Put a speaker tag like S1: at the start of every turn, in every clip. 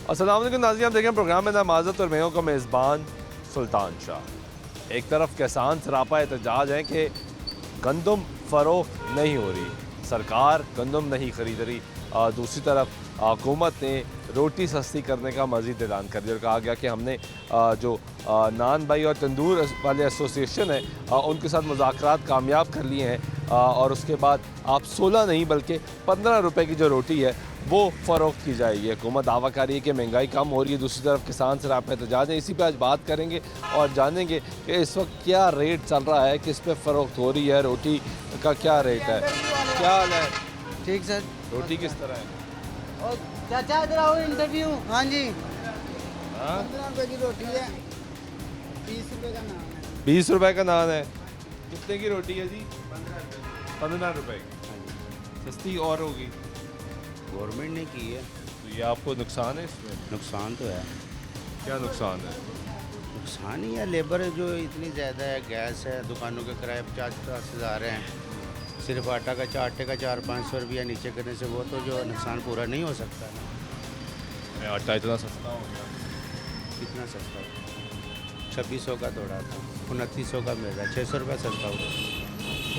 S1: अस्सलाम वालेकुम नाज़रीन, आप देखें प्रोग्राम में नमाज़त और मैं हूं का मेज़बान सुल्तान शाह। एक तरफ किसान सरापा एहतजाज है कि गंदम फ़रोख्त नहीं हो रही, सरकार गंदम नहीं ख़रीद रही। दूसरी तरफ हुकूमत ने रोटी सस्ती करने का मज़ीद ऐलान कर दिया और कहा गया कि हमने जो नान भाई और तंदूर वाले एसोसिएशन है उनके साथ मुज़ाकरात कामयाब कर लिए हैं और उसके बाद आप 16 नहीं बल्कि 15 रुपए की जो रोटी है वो फ़रोख्त की जाएगी। हुकूमत दावा कर रही है कि महंगाई कम हो रही है, दूसरी तरफ किसान सरापा एहतजाज है। इसी पे आज बात करेंगे और जानेंगे कि इस वक्त क्या रेट चल रहा है, किस पे फ़रोख्त हो रही है, रोटी का क्या रेट है। क्या हाल है?
S2: ठीक सर।
S1: रोटी किस तरह है?
S2: और चाचा इधर आओ इंटरव्यू। हाँ जी।
S1: हाँ?
S2: 15 रुपए की रोटी है, 20 रुपए का नान है।
S1: 20 रुपए का नान है। कितने की रोटी है जी? 15 रुपए की। सस्ती और होगी?
S3: गवर्नमेंट ने की है।
S1: तो ये आपको नुकसान है इसमें?
S3: नुकसान तो है।
S1: क्या नुकसान है?
S3: नुकसान ही है, लेबर जो इतनी ज़्यादा है, गैस है, दुकानों के किराए 50-50 हज़ार हैं। सिर्फ आटे का 400-500 रुपया नीचे करने से वो तो जो नुकसान पूरा नहीं हो सकता ना।
S1: आटा इतना सस्ता हो गया?
S3: कितना सस्ता हो? 2600 का तोड़ा था, 2900 का मिल रहा है, 600 रुपया सस्ता हुआ।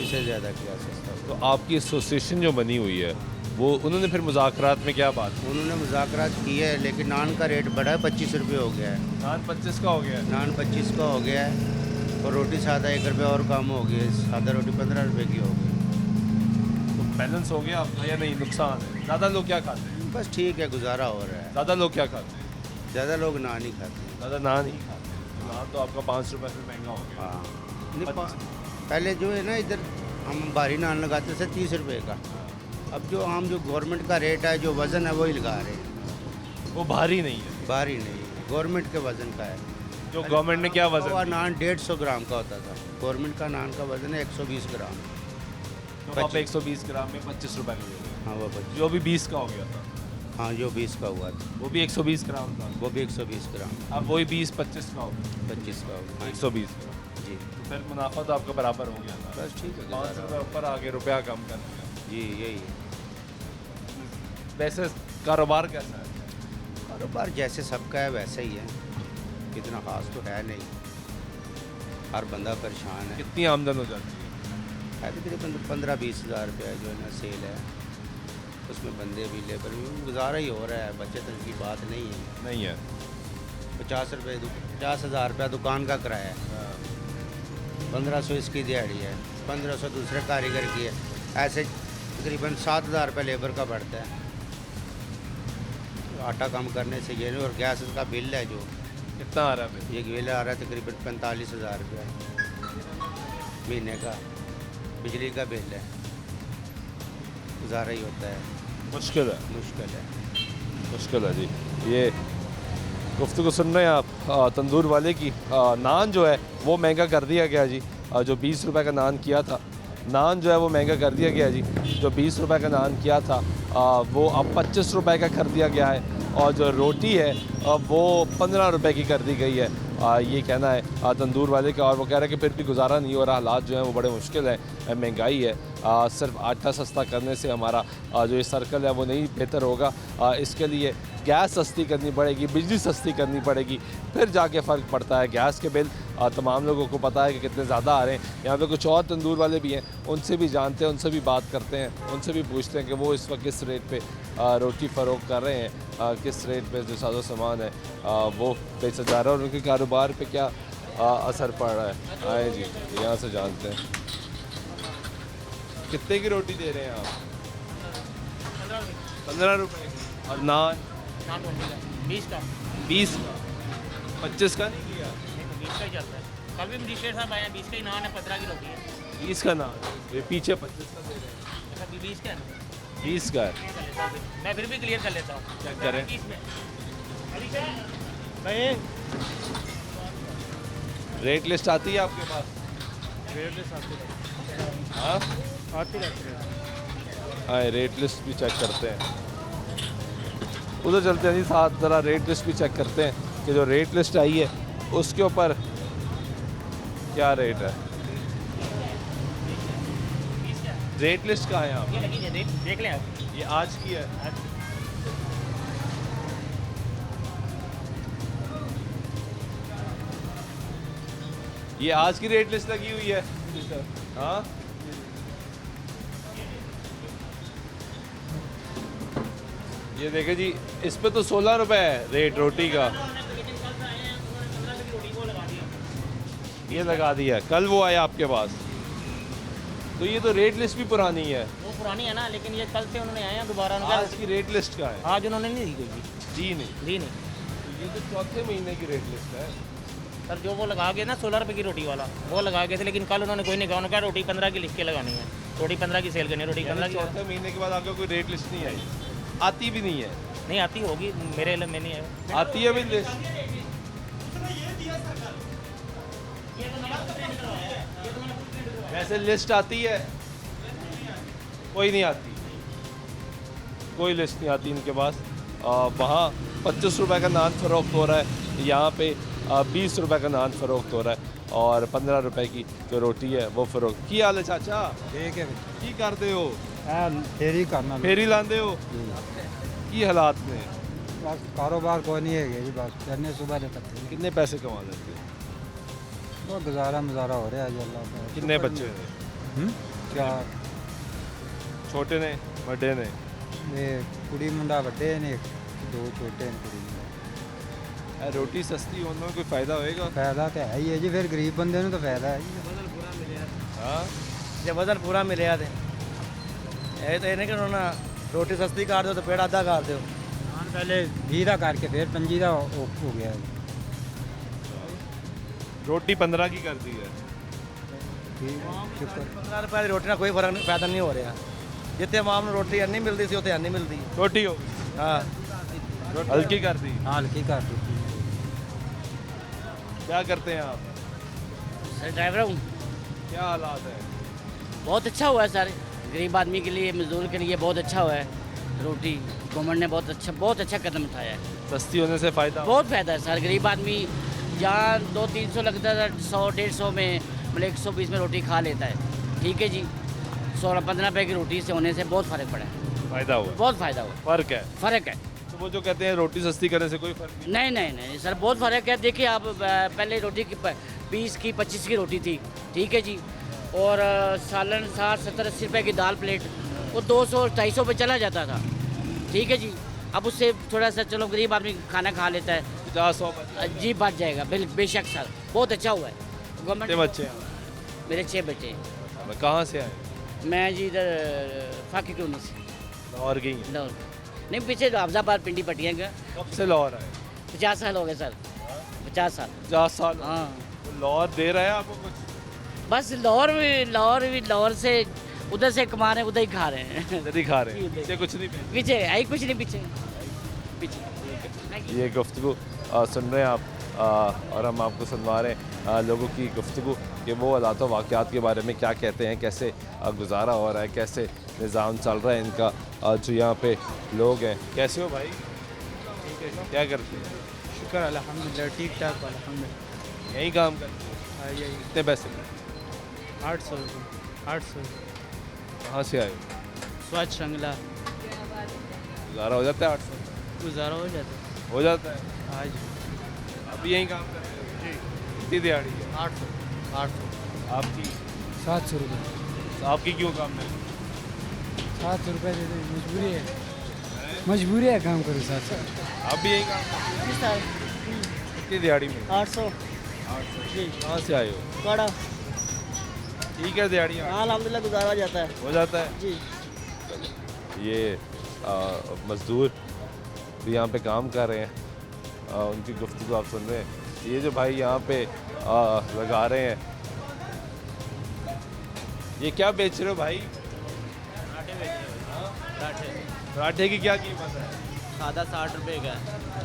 S3: इससे ज़्यादा क्या सस्ता हुआ?
S1: तो आपकी एसोसिएशन जो बनी हुई है वो उन्होंने फिर मुज़ाकरात में क्या बात की?
S3: उन्होंने मुज़ाकरात की है, लेकिन नान का रेट बढ़ा है, 25 रुपये हो गया है।
S1: नान 25 का हो गया है।
S3: नान 25 का हो गया है और रोटी सादा 1 रुपये और कम हो गई है, सादा रोटी 15 रुपये की हो गई।
S1: तो बैलेंस हो गया आपका या नहीं? नुकसान है? ज़्यादा लोग क्या खाते हैं?
S3: बस ठीक है, गुजारा हो रहा है।
S1: ज़्यादा लोग क्या खाते हैं?
S3: ज़्यादा लोग नान ही खाते हैं।
S1: ज़्यादा नान ही खाते हैं। नान तो आपका 5 रुपये से महंगा हो गया।
S3: हाँ नहीं, पहले जो है ना इधर हम भारी नान लगाते थे 30 रुपये का। अब जो आम जो गवर्नमेंट का रेट है, जो वज़न है वही लगा रहे हैं।
S1: वो भारी नहीं है।
S3: भारी नहीं, गवर्नमेंट के वज़न का है।
S1: जो गवर्नमेंट ने क्या वजन
S3: वो
S1: दिया?
S3: नान 150 ग्राम का होता था, गवर्नमेंट का नान का वज़न है 120 ग्राम।
S1: तो आप 120 ग्राम में 25 रुपये का दे रहे
S3: हाँ वो
S1: हो। जो भी 20 का हो गया था
S3: हाँ जो 20 का हुआ था
S1: वो भी 120 ग्राम था।
S3: वो भी 120 ग्राम,
S1: अब वही 20-25 का हो गया,
S3: 25 का हुआ।
S1: 120 ग्राम।
S3: जी
S1: तो फिर मुनाफा तो आपका बराबर हो गया था।
S3: बस ठीक है,
S1: 5 रुपये ऊपर आगे रुपया कम कर दिया।
S3: जी यही है।
S1: वैसे कारोबार कैसा है?
S3: कारोबार जैसे सबका है वैसे ही है, इतना खास तो है नहीं, हर बंदा परेशान है।
S1: कितनी आमदन हो जाती है?
S3: तकरीबन 15-20 हज़ार रुपया जो है ना सेल है, उसमें बंदे भी लेबर भी गुजारा ही हो रहा है, बचत की बात नहीं है।
S1: नहीं है।
S3: 50 हज़ार रुपया दुकान का किराया है, 1500 इसकी दिहाड़ी है, 1500 दूसरे कारीगर की है, ऐसे तकरीबन 7000 रुपया लेबर का बढ़ता है। आटा कम करने से ये नहीं, और गैस का बिल है जो
S1: कितना आ रहा है फिर?
S3: ये बिल आ रहा है तकरीबन 45 हज़ार रुपया महीने का, बिजली का बिल है, गुजारा ही होता है।
S1: मुश्किल है।
S3: मुश्किल है
S1: जी। ये गुफ्तगू सुन रहे हैं आप तंदूर वाले की। नान जो है वो महंगा कर दिया गया जी। जो 20 रुपए का नान किया था, नान जो है वो महंगा कर दिया गया जी। जो 20 रुपए का नान किया था वो अब 25 रुपए का कर दिया गया है और जो रोटी है वो 15 रुपए की कर दी गई है। ये कहना है तंदूर वाले का, और वो कह रहे हैं कि फिर भी गुजारा नहीं हो रहा, हालात जो हैं वो बड़े मुश्किल है, महंगाई है। सिर्फ आटा सस्ता करने से हमारा जो ये सर्कल है वो नहीं बेहतर होगा। इसके लिए गैस सस्ती करनी पड़ेगी, बिजली सस्ती करनी पड़ेगी, फिर जाके फ़र्क पड़ता है। गैस के बिल तमाम लोगों को पता है कि कितने ज़्यादा आ रहे हैं। यहाँ पे कुछ और तंदूर वाले भी हैं, उनसे भी जानते हैं, उनसे भी बात करते हैं, उनसे भी पूछते हैं कि वो इस वक्त किस रेट पे रोटी फ़रोख्त कर रहे हैं, किस रेट पे जो साजो सामान है वो बेचा जा रहा है और उनके कारोबार पे क्या असर पड़ रहा है। आए जी यहाँ से जानते हैं। कितने की रोटी दे रहे हैं आप? 15 रुपये। और नान?
S4: 20 का
S1: 20 का। 25 का नहीं किया?
S4: 20 का ही चलता है। कल भी मजिस्ट्रेट साहब आए हैं, 20 का ही नान है, 15 की रोटी है।
S1: 20 का नान, ये पीछे 25 का दे रहे हैं।
S4: अच्छा 20 का है,
S1: 20 का है।
S4: क्लियर कर लेता हूँ मैं, फिर भी क्लियर कर लेता हूँ।
S1: चेक करें।
S4: 20 में अभी क्या
S1: रेट लिस्ट आती है आपके पास? हाँ
S4: आती रहती है।
S1: हाँ, रेट लिस्ट भी चेक करते हैं। उधर चलते हैं जी, साथ ज़रा रेट लिस्ट भी चेक करते हैं कि जो रेट लिस्ट आई है उसके ऊपर क्या रेट है। रेट लिस्ट कहाँ है आप?
S4: ये लगी है, देख लें आप।
S1: ये आज की है। ये आज की रेट लिस्ट लगी हुई है। हाँ ये देखे जी, इस पे तो 16 रुपए है रेट रोटी का।
S4: लेकिन कल से आए हैं, उन्होंने 15 रुपए की रोटी को लगा दिया।
S1: ये लगा दिया है, कल वो आया आपके पास, तो ये तो रेट लिस्ट भी पुरानी है।
S4: वो पुरानी है ना, लेकिन ये कल से उन्होंने आए हैं दोबारा। उनका
S1: आज की रेट लिस्ट का है
S4: आज उन्होंने नहीं दी कोई भी,
S1: जी नहीं,
S4: दी नहीं।
S1: ये तो चौथे महीने की रेट लिस्ट है।
S4: सर जो वो लगा गए ना 16 रुपए की रोटी वाला, वो लगा गए थे, लेकिन कल उन्होंने कोई नहीं कहा। उन्होंने कहा रोटी 15 की लिख के लगानी है, रोटी 15 की सेल करनी है, रोटी 15 की
S1: चौथे महीने के बाद आपको कोई रेट लिस्ट नहीं आई, आती भी नहीं है।
S4: नहीं आती होगी, मेरे इल्म में नहीं है।
S1: आती है भी लिस्ट, वैसे लिस्ट आती है, कोई नहीं आती, कोई लिस्ट नहीं आती इनके पास। वहाँ 25 रुपए का नान फ़रोख्त हो रहा है, यहाँ पे 20 रुपए का नान फ़रोख्त हो रहा है, और 15 रुपए की जो रोटी है वो फ़रोख्त। की हाल है चाचा?
S2: ठीक है
S1: की करते हो?
S2: फेरी करना
S1: फेरी लाते हो? की हालात में
S2: बस कारोबार कोई नहीं है जी, बस करने सुबह तक
S1: कितने पैसे कमा लेते हो?
S2: वो गुजारा मुजारा हो रहा है जी, अल्लाह का।
S1: कितने बच्चे हैं?
S2: चार,
S1: छोटे ने बड़े ने?
S2: ये कुड़ी मुंडा वड्डे ने, दो छोटे ने कुड़ी मुंडा।
S1: रोटी सस्ती होने में कोई फ़ायदा होएगा?
S2: फायदा तो है ही है जी, फिर गरीब बंदे ने तो फायदा है जी।
S1: हाँ
S5: ਜੇ ਬਦਲ ਪੂਰਾ ਮਿਲਿਆ ਤੇ ਇਹ ਤਾਂ ਇਹ ਨਹੀਂ ਕਿ ਹੁਣ ਰੋਟੀ ਸਸਤੀ ਕਰ ਦਿਓ ਤੇ ਪੇੜ ਅੱਧਾ ਕਰ ਦਿਓ।
S2: हाँ, पहले 20 का करके फिर 25 का हो गया है।
S1: रोटी 15 की कर दी है।
S2: ठीक है, शुक्र।
S5: 15 ਰੁਪਏ ਦੀ ਰੋਟੀ ਨਾਲ ਕੋਈ ਫਰਕ ਨਹੀਂ, ਫਾਇਦਾ ਨਹੀਂ ਹੋ ਰਿਹਾ। ਜਿੱਥੇ ਆਵਾਮ ਨੂੰ ਰੋਟੀ ਇੰਨੀ ਮਿਲਦੀ ਸੀ ਉੱਥੇ ਇੰਨੀ ਮਿਲਦੀ।
S1: छोटी हो
S5: ਹਾਂ
S1: हल्की कर दी।
S2: हाँ, हल्की कर दी।
S1: क्या करते हैं आप?
S6: सर ड्राइवर हूँ।
S1: क्या हालात है?
S6: बहुत अच्छा हुआ है सर, गरीब आदमी के लिए, मजदूर के लिए बहुत अच्छा हुआ है। रोटी गवर्नमेंट ने बहुत अच्छा कदम उठाया है।
S1: सस्ती होने से फ़ायदा
S6: बहुत फ़ायदा है सर, गरीब आदमी जहाँ 200-300 लगता था, 100-150 में मतलब 120 में रोटी खा लेता है। ठीक है जी, 16-15 रुपए की रोटी से होने से बहुत फ़र्क पड़ा है,
S1: फ़ायदा हुआ,
S6: बहुत फ़ायदा हुआ,
S1: फ़र्क है।
S6: फ़र्क है।
S1: तो वो जो कहते हैं रोटी सस्ती करने से कोई फ़र्क नहीं।
S6: नहीं सर, बहुत फ़र्क है। देखिए आप, पहले रोटी की 20 की 25 की रोटी थी, ठीक है जी, और सालन 60-70-80 रुपए की दाल प्लेट, वो 200-250 पे चला जाता था। ठीक है जी, अब उससे थोड़ा सा चलो गरीब आदमी खाना खा लेता है,
S1: 50-100
S6: जी बच जाएगा। बेशक सर, बहुत अच्छा हुआ है
S1: कितने
S6: गवर्नमेंट।
S1: बच्चे हैं?
S6: मेरे 6 बच्चे हैं।
S1: कहाँ से आए?
S6: मैं जी इधर फाकी कॉलोनी से,
S1: लाहौर गई हैं?
S6: लाहौर। नहीं, पीछे अफजाबाद पिंडी पटिया का।
S1: कब से लाहौर आए?
S6: 50 साल हो गए सर, 50 साल।
S1: 50 साल।
S6: हाँ,
S1: तो लाहौर दे रहा है आपको कुछ?
S6: बस लाहौर से उधर से कमा रहे हैं, उधर ही खा रहे हैं।
S1: इधर ही खा रहे हैं,
S6: जी,
S1: पीछे कुछ नहीं पे।
S6: पीछे आई कुछ नहीं, पीछे।
S1: ये गुफ्तगू सुन रहे हैं आप, और हम आपको सुनवा रहे हैं लोगों की गुफ्तगू कि वो हालात वाक़यात के बारे में क्या कहते हैं, कैसे गुजारा हो रहा है, कैसे निज़ाम चल रहा है इनका, जो यहाँ पे लोग हैं। कैसे हो भाई? क्या करते हैं?
S2: शुक्र अल्हम्दुलिल्लाह, ठीक ठाक अल्हम्दुलिल्लाह।
S1: यहीं काम करते हैं?
S2: यही
S1: कितने पैसे?
S2: 800 रुपये, 800।
S1: कहाँ से आए?
S2: स्वच्छ श्रृंखला
S1: गुजारा हो जाता है 800?
S2: गुजारा हो जाता
S1: हो जाता है।
S2: है आज।
S1: अभी यहीं काम करते हैं? कितनी दिहाड़ी है?
S2: 800
S1: आपकी?
S2: 700 रुपये।
S1: आपकी क्यों काम नहीं?
S2: 700 रुपये दे दे, मजबूरी है, मजबूरी है, काम करो 700।
S1: आप भी यहीं काम करते हैं? कितनी दिहाड़ी में?
S6: 800
S1: जी। कहाँ से आए हो?
S6: कड़ा।
S1: ठीक है दिहाड़ियाँ
S6: अल्हम्दुलिल्लाह गुजारा हो जाता है
S1: हो जाता है
S6: जी।
S1: ये मज़दूर भी यहाँ पे काम कर रहे हैं, उनकी गुफ्तगू आप सुन रहे हैं। ये जो भाई यहाँ पे लगा रहे हैं, ये क्या बेच रहे हो भाई? पराठे की क्या कीमत है?
S5: सादा 60 रुपये का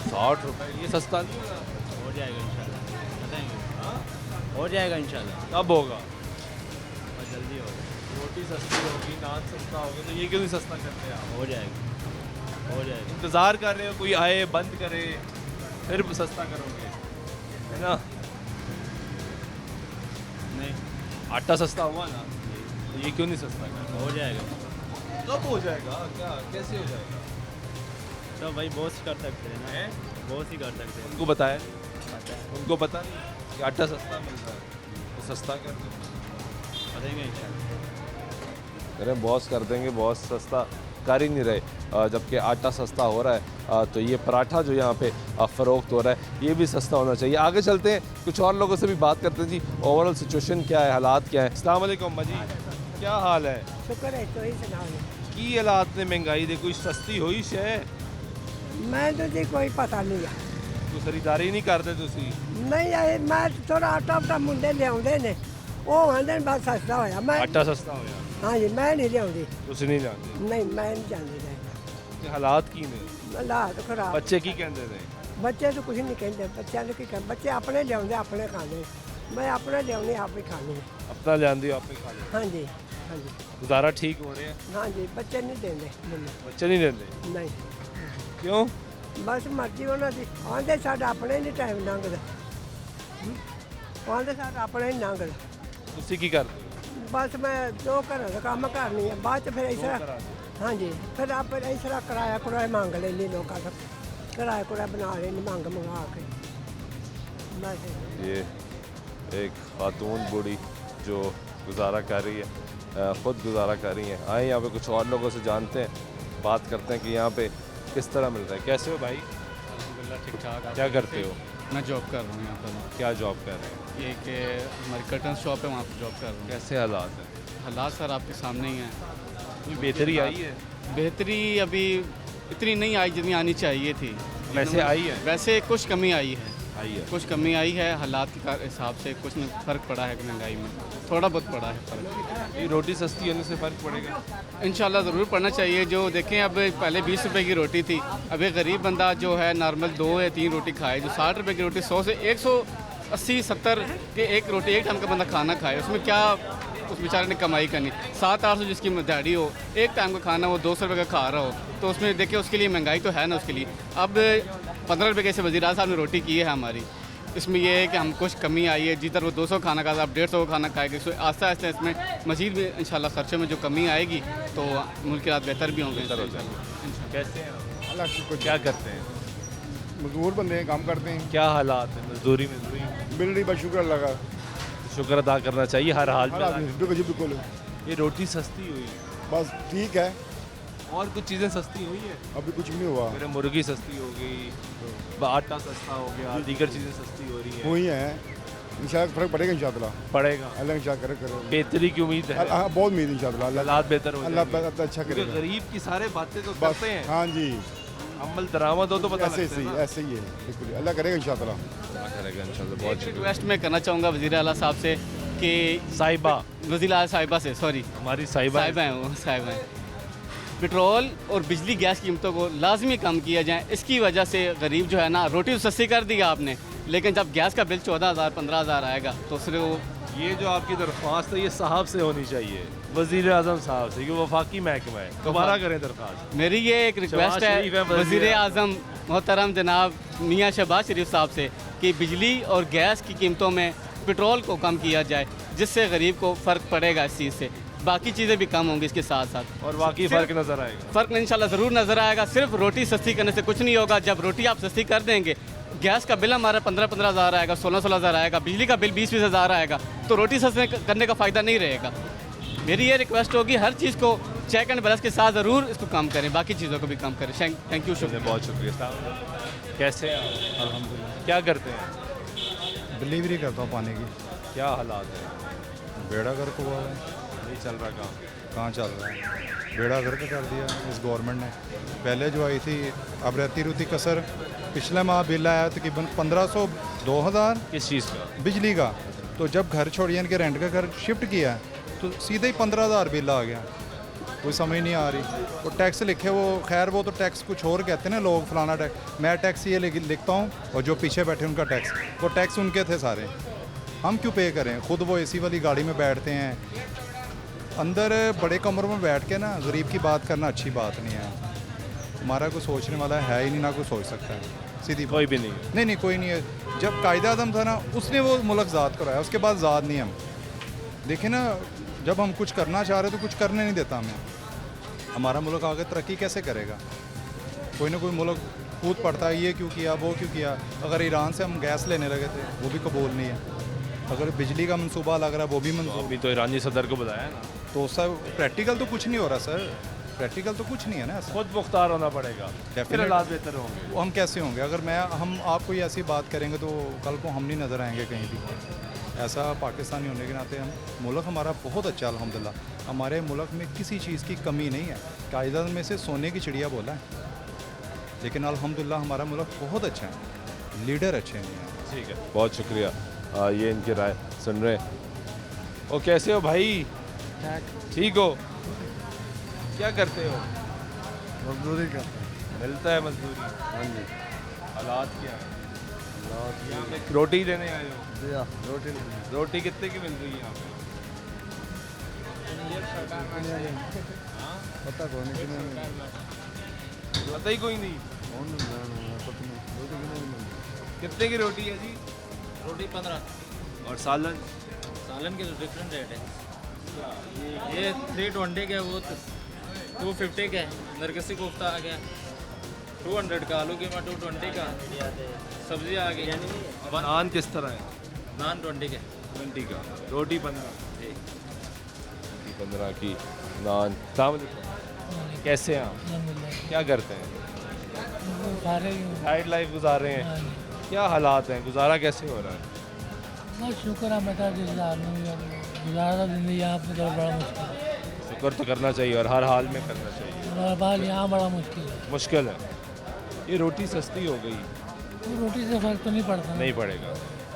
S1: 60 रुपये। ये सस्ता नहीं होगा?
S5: हो जाएगा इंशाल्लाह, बताएंगे हो जाएगा इंशाल्लाह,
S1: कब होगा?
S5: और जल्दी होगा,
S1: रोटी सस्ती होगी, नान सस्ता होगा, तो ये क्यों नहीं सस्ता करते आप?
S5: हो जाएगा, हो जाएगा।
S1: इंतज़ार कर रहे हो कोई आए, बंद करे, फिर सस्ता करोगे, है ना?
S5: नहीं,
S1: आटा सस्ता हुआ ना, तो ये क्यों नहीं सस्ता करते?
S5: हो जाएगा।
S1: कब हो जाएगा? क्या कैसे हो जाएगा?
S5: तो भाई बॉस कर सकते हैं ना, बॉस ही कर सकते हैं।
S1: उनको बताया?
S5: पता है।
S1: उनको पता नहीं कि आटा सस्ता मिल रहा है? सस्ता कर देंगे, अरे बॉस कर देंगे, बॉस सस्ता कर ही नहीं रहे, जबकि आटा सस्ता हो रहा है। तो ये पराठा जो यहाँ पे फ़रोख्त हो रहा है ये भी सस्ता होना चाहिए। आगे चलते हैं, कुछ और लोगों से भी बात करते हैं जी, ओवरऑल सिचुएशन क्या है, हालात क्या है। अस्सलाम वालेकुम अम्मा जी, क्या हाल है?
S7: शुक्र है तो ही सुनाओ।
S1: की हालात ने महंगाई दे कोई सस्ती हुई शे?
S7: मैं तो जी कोई पता नहीं है,
S1: कोई खरीदारी नहीं करते तुसी?
S7: नहीं आए मैं थोड़ा आटा उटा मुंडे लियाਉਂਦੇ ਨੇ ਉਹ ਆਂਦੇ ਬਸ ਸਸਤਾ ਹੋਇਆ ਮੈਂ
S1: आटा सस्ता हो गया,
S7: हाँ जी मैं नहीं लियाਉਂਦੀ
S1: तुसी नहीं जानते
S7: नहीं मैं नहीं जानਦੀ
S1: कि हालात की ने?
S7: ਹਾਲਾਤ ਖਰਾਬ
S1: बच्चे की कहते थे?
S7: ਬੱਚੇ ਤਾਂ ਕੁਝ ਨਹੀਂ ਕਹਿੰਦੇ, ਬੱਚਿਆਂ ਨੂੰ ਕੀ ਕਹਿੰਦੇ, ਬੱਚੇ ਆਪਣੇ ਲਿਆਉਂਦੇ ਆਪਣੇ ਖਾਂਦੇ, ਮੈਂ ਆਪਣੇ ਲਿਆਉਣੀ ਆਪ ਹੀ ਖਾਣੀ
S1: अपना जान दियो आप ही खा लो,
S7: ਹਾਂਜੀ ਹਾਂਜੀ
S1: गुजारा ठीक हो रहे हैं?
S7: ਹਾਂਜੀ ਬੱਚੇ ਨਹੀਂ ਦਿੰਦੇ ਮੈਨੂੰ
S1: बच्चे नहीं देते
S7: ਨਹੀਂ
S1: क्यों?
S7: ਬਸ ਮਰਜ਼ੀ ਉਹਨਾਂ ਦੀ, ਆਂਦੇ ਸਾਡਾ ਆਪਣੇ ਨਹੀਂ ਟਾਈਮ ਲੰਘਦਾ, ਆਂਦੇ ਸਾਡਾ ਆਪਣੇ ਨਹੀਂ ਲੰਘਦਾ।
S1: तुसी की करते हो?
S7: ਬਸ ਮੈਂ ਜੋ ਘਰਾਂ ਦਾ ਕੰਮ ਕਰਨੀ ਹੈ, ਬਾਅਦ ਚ ਫਿਰ ਇਸ ਤਰ੍ਹਾਂ ਹਾਂਜੀ ਫਿਰ ਆਪ ਇਸ ਤਰ੍ਹਾਂ ਕਿਰਾਇਆ ਮੰਗ ਲੈਂਦੇ ਲੋਕਾਂ ਤੋਂ, ਕਿਰਾਇਆ ਬਣਾ ਲੈਂਦੇ ਮੰਗ ਮੰਗਾ ਕੇ ਬਸ।
S1: ये एक खातून बूढ़ी जो गुजारा कर रही है, ख़ुद गुजारा कर रही है। आए यहाँ पे कुछ और लोगों से जानते हैं, बात करते हैं कि यहाँ पे किस तरह मिल रहा है। कैसे हो भाई?
S8: अल्हम्दुलिल्लाह ठीक ठाक।
S1: क्या करते हो?
S8: मैं जॉब कर रहा हूँ यहाँ पर।
S1: क्या जॉब कर रहे हैं?
S8: ये कि हमारी कर्टन शॉप है, वहाँ पर जॉब कर रहा हूँ।
S1: कैसे हालात हैं?
S8: हालात सर आपके सामने ही हैं।
S1: कोई बेहतरी आई है?
S8: बेहतरी अभी इतनी नहीं आई जितनी आनी चाहिए थी।
S1: वैसे आई है?
S8: वैसे कुछ कमी आई है,
S1: आई है।
S8: कुछ कमी आई है हालात के हिसाब से, कुछ में फ़र्क पड़ा है महंगाई में, थोड़ा बहुत पड़ा है फ़र्क।
S1: ये रोटी सस्ती होने से फ़र्क पड़ेगा?
S8: इंशाल्लाह ज़रूर पड़ना चाहिए। जो देखें अब पहले 20 रुपए की रोटी थी, अभी गरीब बंदा जो है नॉर्मल 2 या 3 रोटी खाए, जो 60 रुपए की रोटी 100 से 180-70 के एक रोटी एक टाइम का बंदा खाना खाए, उसमें क्या उस बेचारे ने कमाई करनी। 700-800 जिसकी दिहाड़ी हो, एक टाइम का खाना वो 200 रुपये का खा रहा हो, तो उसमें देखिए उसके लिए महंगाई तो है ना उसके लिए। अब 15 रुपये कैसे वज़ीर आज़म साहब ने रोटी की है हमारी, इसमें यह है कि हम कुछ कमी आई है। जिधर वो 200 खाना खाता आप 150 का खाना खाएगा, तो आस्ता आस्ता इसमें मज़ीद भी इंशाल्लाह खर्चों में जो कमी आएगी तो मुल्क के हाथ बेहतर भी होंगे।
S1: कैसे हैं आप?
S9: अल्लाह शुक्र।
S1: क्या करते हैं?
S9: मजदूर बंदे हैं, काम करते हैं।
S1: क्या हालात हैं मजदूरी में?
S9: मिल रही बस शुक्र अल्लाह का।
S1: शुक्र अदा करना चाहिए हर हाल
S9: हर आदमी
S1: में।
S9: बिल्कुल जी बिल्कुल।
S1: ये रोटी सस्ती हुई,
S9: बस ठीक है,
S1: और कुछ चीज़ें सस्ती हुई है?
S9: अभी कुछ नहीं हुआ।
S1: मेरे मुर्गी सस्ती हो गई, आटा सस्ता हो गया, दीगर चीज़ें सस्ती हो रही हैं।
S9: हुई है, इंशाल्लाह फर्क पड़ेगा इंशाल्लाह।
S1: पड़ेगा,
S9: अल्लाह इंशाल्लाह करे।
S1: बेहतरी की उम्मीद है,
S9: बहुत उम्मीद इंशाल्लाह।
S1: हालात बेहतर हो
S9: अल्लाह
S1: जाएंगे।
S9: अच्छा
S1: क्योंकि
S9: करेगा।
S1: गरीब की सारे बातें तो
S9: बस
S1: करते हैं,
S9: हाँ जी,
S1: अमल दरामद हो तो पता
S9: ऐसे
S1: लगता है
S9: ही
S1: ना।
S9: ऐसे ही है बिल्कुल। अल्लाह करेगा इंशाल्लाह।
S1: अल्लाह करेगा इंशाल्लाह। बहुत शुक्रिया।
S8: रिक्वेस्ट मैं करना चाहूँगा वज़ीर आला साहब से कि
S1: साहिबा,
S8: वज़ीर आला साहिबा से, सॉरी
S1: हमारी साहिबा
S8: साहिबा हैं वो, साहिबा हैं, पेट्रोल और बिजली गैस कीमतों को लाजमी कम किया जाए। इसकी वजह से गरीब जो है ना, रोटी तो सस्ती कर दी आपने, लेकिन जब गैस का बिल 14,000-15,000 आएगा तो फिर वो
S1: ये जो आपकी दरख्वास्त है ये साहब से होनी चाहिए, वज़ीर आज़म साहब से, क्योंकि वफाकी महकमा है। दोबारा करें दरख्वास्त।
S8: मेरी ये एक रिक्वेस्ट
S1: शरीफ है
S8: है वज़ीर आज़म मोहतरम जनाब मियाँ शहबाज शरीफ साहब से कि बिजली और गैस की कीमतों में पेट्रोल को कम किया जाए, जिससे गरीब को फ़र्क पड़ेगा इस चीज़ से। बाकी चीज़ें भी कम होंगी इसके साथ साथ,
S1: और वाकई फ़र्क नज़र आएगा।
S8: फ़र्क इंशाल्लाह ज़रूर नज़र आएगा। सिर्फ रोटी सस्ती करने से कुछ नहीं होगा। जब रोटी आप सस्ती कर देंगे, गैस का बिल हमारा 15-15 हज़ार आएगा, 16-16 हज़ार आएगा, बिजली का बिल 20-20 हज़ार आएगा, तो रोटी सस्ती करने का फ़ायदा नहीं रहेगा। मेरी ये रिक्वेस्ट होगी हर चीज़ को चेक एंड बैलेंस के साथ ज़रूर इसको कम करें, बाकी चीज़ों को भी कम करें। थैंक यू, शुक्रिया।
S1: बहुत शुक्रिया। कैसे हैं आप?
S10: अल्हम्दुलिल्लाह।
S1: क्या करते हैं?
S10: डिलीवरी करता हूँ पानी की।
S1: क्या हालात हैं?
S10: बेड़ा गर्क हुआ है।
S1: नहीं चल रहा काम?
S10: कहाँ चल रहा है, बेड़ा गर्क कर दिया इस गवर्नमेंट ने। पहले जो आई थी अब रहती रुती कसर। पिछले माह बिल आया तकरीबन 1500 2000
S1: किस चीज़ का?
S10: बिजली का। तो जब घर छोड़िए इनके रेंट का घर शिफ्ट किया तो सीधे ही 15,000 बिल आ गया। कोई समझ नहीं आ रही। वो टैक्स लिखे, वो खैर वो तो टैक्स कुछ और कहते हैं ना लोग, फलाना टैक्स। मैं टैक्स ये लिखता हूँ और जो पीछे बैठे उनका टैक्स, वो टैक्स उनके थे सारे। हम क्यों पे करें? खुद वो एसी वाली गाड़ी में बैठते हैं, अंदर बड़े कमरों में बैठ के ना गरीब की बात करना अच्छी बात नहीं है। हमारा कोई सोचने वाला है ही नहीं, ना कोई सोच सकता है। सीधी
S1: कोई भी नहीं?
S10: नहीं, कोई नहीं है। जब कायदा आज़म था ना, उसने वो मुल्क ज़ाद कराया, उसके बाद ज़ाद नहीं हम। देखिए ना, जब हम कुछ करना चाह रहे तो कुछ करने नहीं देता हमें। हमारा मुल्क आगे तरक्की कैसे करेगा? कोई ना कोई मुल्क कूद पड़ता है, ये क्यों किया, वो क्यों किया। अगर ईरान से हम गैस लेने लगे थे, वो भी कबूल नहीं है। अगर बिजली का मंसूबा लग रहा है वो भी मंसूबा,
S1: अभी तो ईरानी सदर को बताया ना,
S10: तो सर प्रैक्टिकल तो कुछ नहीं हो रहा सर, प्रैक्टिकल तो कुछ नहीं है ना ऐसा।
S1: खुद मुख्तार होना पड़ेगा, फिर
S10: Definitely।
S1: हालात बेहतर होंगे।
S10: वो हम कैसे होंगे? अगर हम आप कोई ऐसी बात करेंगे तो कल को हम नहीं नज़र आएंगे कहीं भी। ऐसा पाकिस्तानी होने के नाते हम मुल्क हमारा बहुत अच्छा अल्हम्दुलिल्लाह, हमारे मुल्क में किसी चीज़ की कमी नहीं है। कायदे में से सोने की चिड़िया बोला है, लेकिन अल्हम्दुलिल्लाह हमारा मुल्क बहुत अच्छा है, लीडर अच्छे हैं यहाँ।
S1: ठीक है, बहुत शुक्रिया। ये इनकी राय सुन रहे हैं। ओ कैसे हो भाई? ठीक हो? क्या करते हो?
S9: मजदूरी का
S1: मिलता है मजदूरी? हाँ जी। हालात क्या है? यहाँ पे रोटी देने आए हो? रोटी कितने की मिल रही है यहाँ पे?
S9: पता कौन
S1: पता ही कोई नहीं। कितने की रोटी है जी?
S4: रोटी 15
S1: और सालन?
S4: सालन के तो डिफरेंट रेट है। ये 320 का, वो 250 का है। नरगिसी कोफ्ता आ गया 200 का, आलू कीमा 220 का, सब्जी आ गई।
S1: अब नान किस तरह है?
S4: नान 20 का,
S1: 20 का, रोटी 15। 15 की नान। अस्सलाम वालेकुम। कैसे हैं आप? क्या करते हैं? साइड लाइफ गुजार रहे हैं। क्या हालात हैं? गुजारा कैसे हो रहा है?
S2: बस शुक्र है मैं गुजारा जिंदगी यहाँ पे तो बड़ा मुश्किल है।
S1: शुक्र तो करना चाहिए और हर हाल में करना चाहिए।
S2: हमारा बाल यहाँ बड़ा मुश्किल है।
S1: मुश्किल है। ये रोटी सस्ती हो गई,
S2: तो रोटी से फर्क तो नहीं पड़ता ना।
S1: नहीं पड़ेगा।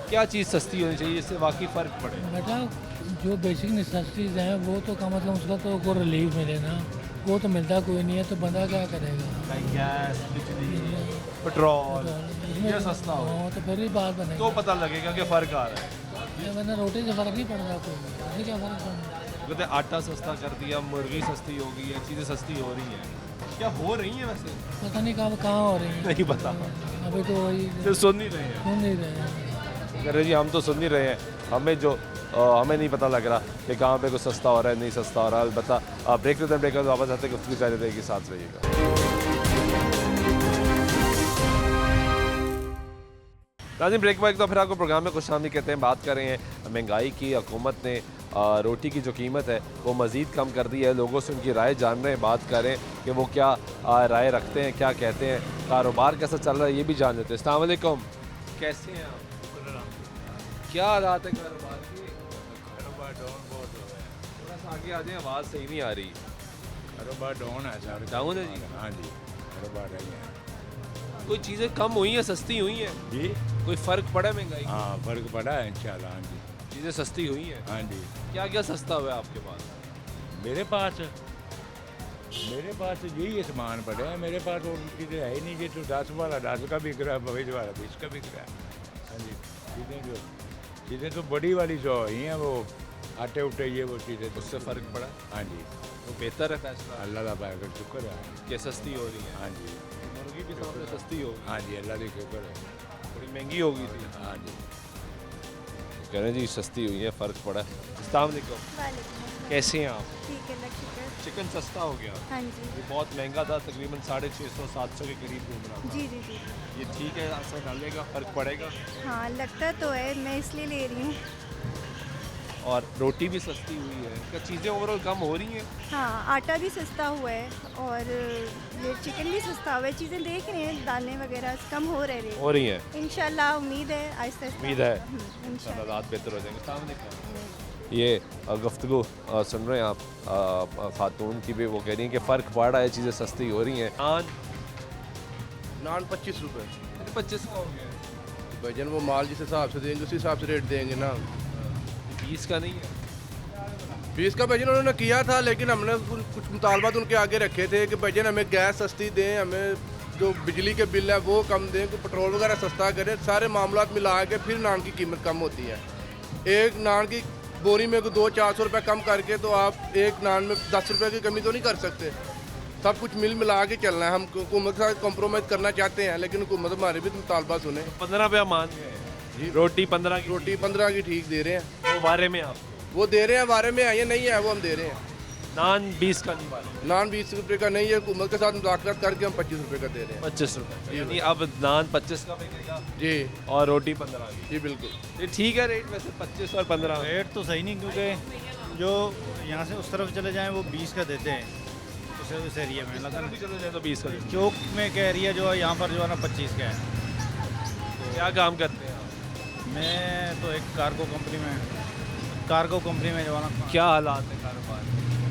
S1: क्या चीज़ सस्ती होनी चाहिए जिससे वाकई फ़र्क पड़े?
S2: बेटा जो बेसिक नेसेसिटीज़ हैं वो तो कम से कम उसका तो कोई रिलीफ मिले ना, वो तो मिलता कोई नहीं है, तो बंदा क्या करेगा?
S1: गैस, बिजली, पेट्रोल, ये सस्ता हो
S2: हाँ, तो फिर ही बात बनेगी।
S1: तो पता लगेगा कि फ़र्क आ रहा है।
S2: ये वरना रोटी से फ़र्क नहीं पड़ रहा कोई, इससे क्या फ़र्क पड़ना?
S1: कहते हैं आटा सस्ता कर दिया, मुर्गी सस्ती हो गई है, चीज़ें सस्ती हो रही हैं। क्या हो रही हैं वैसे?
S2: पता नहीं कहाँ हो रही है।
S1: नहीं पता,
S2: अभी तो वही
S1: सिर्फ सुन नहीं रहे हैं।
S2: सुन नहीं रहे हैं।
S1: कह रहे जी हम तो सुन नहीं रहे हैं, हमें नहीं पता लग रहा कि कहाँ पे कुछ सस्ता हो रहा है, नहीं सस्ता हो रहा है। अलबत्ता आप ब्रेक लेते हैं, ब्रेक वापस आते हैं, गुफ्तगू जारी रहेगी, साथ रहिएगा। नाज़रीन ब्रेक बैक तो फिर आपको प्रोग्राम में खुश आमदीद कहते हैं। बात कर रहे हैं महंगाई की। हुकूमत ने रोटी की जो कीमत है वो मज़ीद कम कर दी है। लोगों से उनकी राय जान रहे हैं, बात कर रहे हैं कि वो क्या राय रखते हैं, क्या कहते हैं, कारोबार कैसा चल रहा है, ये भी जान लेते हैं। अस्सलाम वालेकुम, कैसे हैं आप? क्या हालात है कारोबार के?
S11: कारोबार डाउन बहुत हो रहा है।
S1: थोड़ा सा आगे आ जाए, आवाज़ सही नहीं आ रही।
S11: कारोबार डाउन है सर।
S1: डाउन है जी?
S11: हाँ जी, कारोबार है।
S1: कोई चीज़ें कम हुई हैं, सस्ती हुई हैं
S11: जी?
S1: कोई फ़र्क पड़ा महंगाई?
S11: हाँ फ़र्क पड़ा है इंशाल्लाह। हाँ जी,
S1: चीज़ें सस्ती हुई हैं।
S11: हाँ जी।
S1: क्या क्या सस्ता हुआ है आपके पास?
S11: मेरे पास यही सामान पड़े हैं। मेरे पास और चीज़ें है ही नहीं। ये तो 10 वाला 10 का बिक रहा है, 22 वाला 20 का बिक रहा है। हाँ जी, चीज़ें तो बड़ी वाली जो ही हैं, वो आटे उटे ये वो चीज़ें, तो
S1: उससे फ़र्क पड़ा?
S11: हाँ जी,
S1: तो बेहतर है फैसला
S11: अल्लाह का पाकर शुक्र है
S1: कि सस्ती हो रही है।
S11: हाँ जी,
S1: मुर्गी भी सामने सस्ती हो,
S11: हाँ जी, अल्लाह का शुक्र है।
S1: थोड़ी महंगी हो गई थी।
S11: हाँ जी,
S1: कह रहे हैं जी सस्ती हुई है, फ़र्क पड़ा है। अस्सलाम वालेकुम, कैसे हैं आप?
S12: ठीक है, शुक्र।
S1: चिकन सस्ता हो गया?
S12: हाँ जी।
S1: ये बहुत महंगा था, तकरीबन 650-700 के करीब घूम रहा था।
S12: जी जी जी।
S1: ये ठीक है, असर डालेगा, फ़र्क पड़ेगा?
S12: हाँ लगता तो है, मैं इसलिए ले रही हूँ।
S1: और रोटी भी सस्ती हुई है, क्या चीज़ें ओवरऑल कम हो रही हैं?
S12: हाँ आटा भी सस्ता हुआ है और ये चिकन भी सस्ता हुआ है। चीज़ें देख रहे हैं, दालें वगैरह कम हो रहे
S1: हो रही हैं।
S12: इंशाल्लाह उम्मीद है, आहिस्ता आहिस्ता
S1: उम्मीद है
S12: इंशाल्लाह
S1: हालात बेहतर हो जाएंगे। अस्सलाम वालेकुम। ये गुफ्तगू सुन रहे हैं आप खातून की भी, वो कह रही हैं कि फ़र्क पड़ रहा है, चीज़ें सस्ती हो रही हैं।
S13: नान 25 रुपये।
S1: 25 का हो गया
S13: भाईजान, वो माल जिस हिसाब से देंगे उसी हिसाब से रेट देंगे ना।
S1: 20 का नहीं है?
S13: 20 का भाईजान उन्होंने किया था, लेकिन हमने कुछ मुतालबात उनके आगे रखे थे कि भाईजान हमें गैस सस्ती दें, हमें जो बिजली के बिल है वो कम दें, कोई पेट्रोल वगैरह सस्ता करें। सारे मामलात मिला के फिर नान की कीमत कम होती है। एक नान की बोरी में 200-400 रुपये कम करके तो आप एक नान में 10 रुपये की कमी तो नहीं कर सकते। सब कुछ मिल मिला के चलना है। हम हुकूमत के साथ कॉम्प्रोमाइज़ करना चाहते हैं, लेकिन हुकूमत हमारे भी मुतालबा सुने।
S1: 15 रुपया मान गए जी? रोटी 15 की?
S13: 15 की ठीक दे रहे हैं।
S1: वो बारे में आप
S13: वो दे रहे हैं, बारे में है या नहीं है वो हम दे रहे हैं।
S1: नान 20 का नहीं वाला,
S13: नान 20 रुपये का नहीं है, हुकूमत के साथ मुज़ाकरात करके हम 25 रुपये का दे रहे हैं।
S1: 25 रुपये, यानी अब नान 25 का मिलेगा
S13: जी,
S1: और रोटी 15 की।
S13: जी बिल्कुल।
S1: ये ठीक है रेट वैसे 25 और 15?
S14: रेट तो सही नहीं, क्योंकि जो यहाँ से उस तरफ चले जाएं वो 20 का देते हैं उस एरिया में,
S1: अगर भी चले जाए तो 20 का।
S14: चौक में का एरिया जो है यहाँ पर जो है ना 25 का है।
S1: क्या काम करते हैं आप?
S14: मैं तो एक कार्गो कंपनी में जो है ना।
S1: क्या हालात है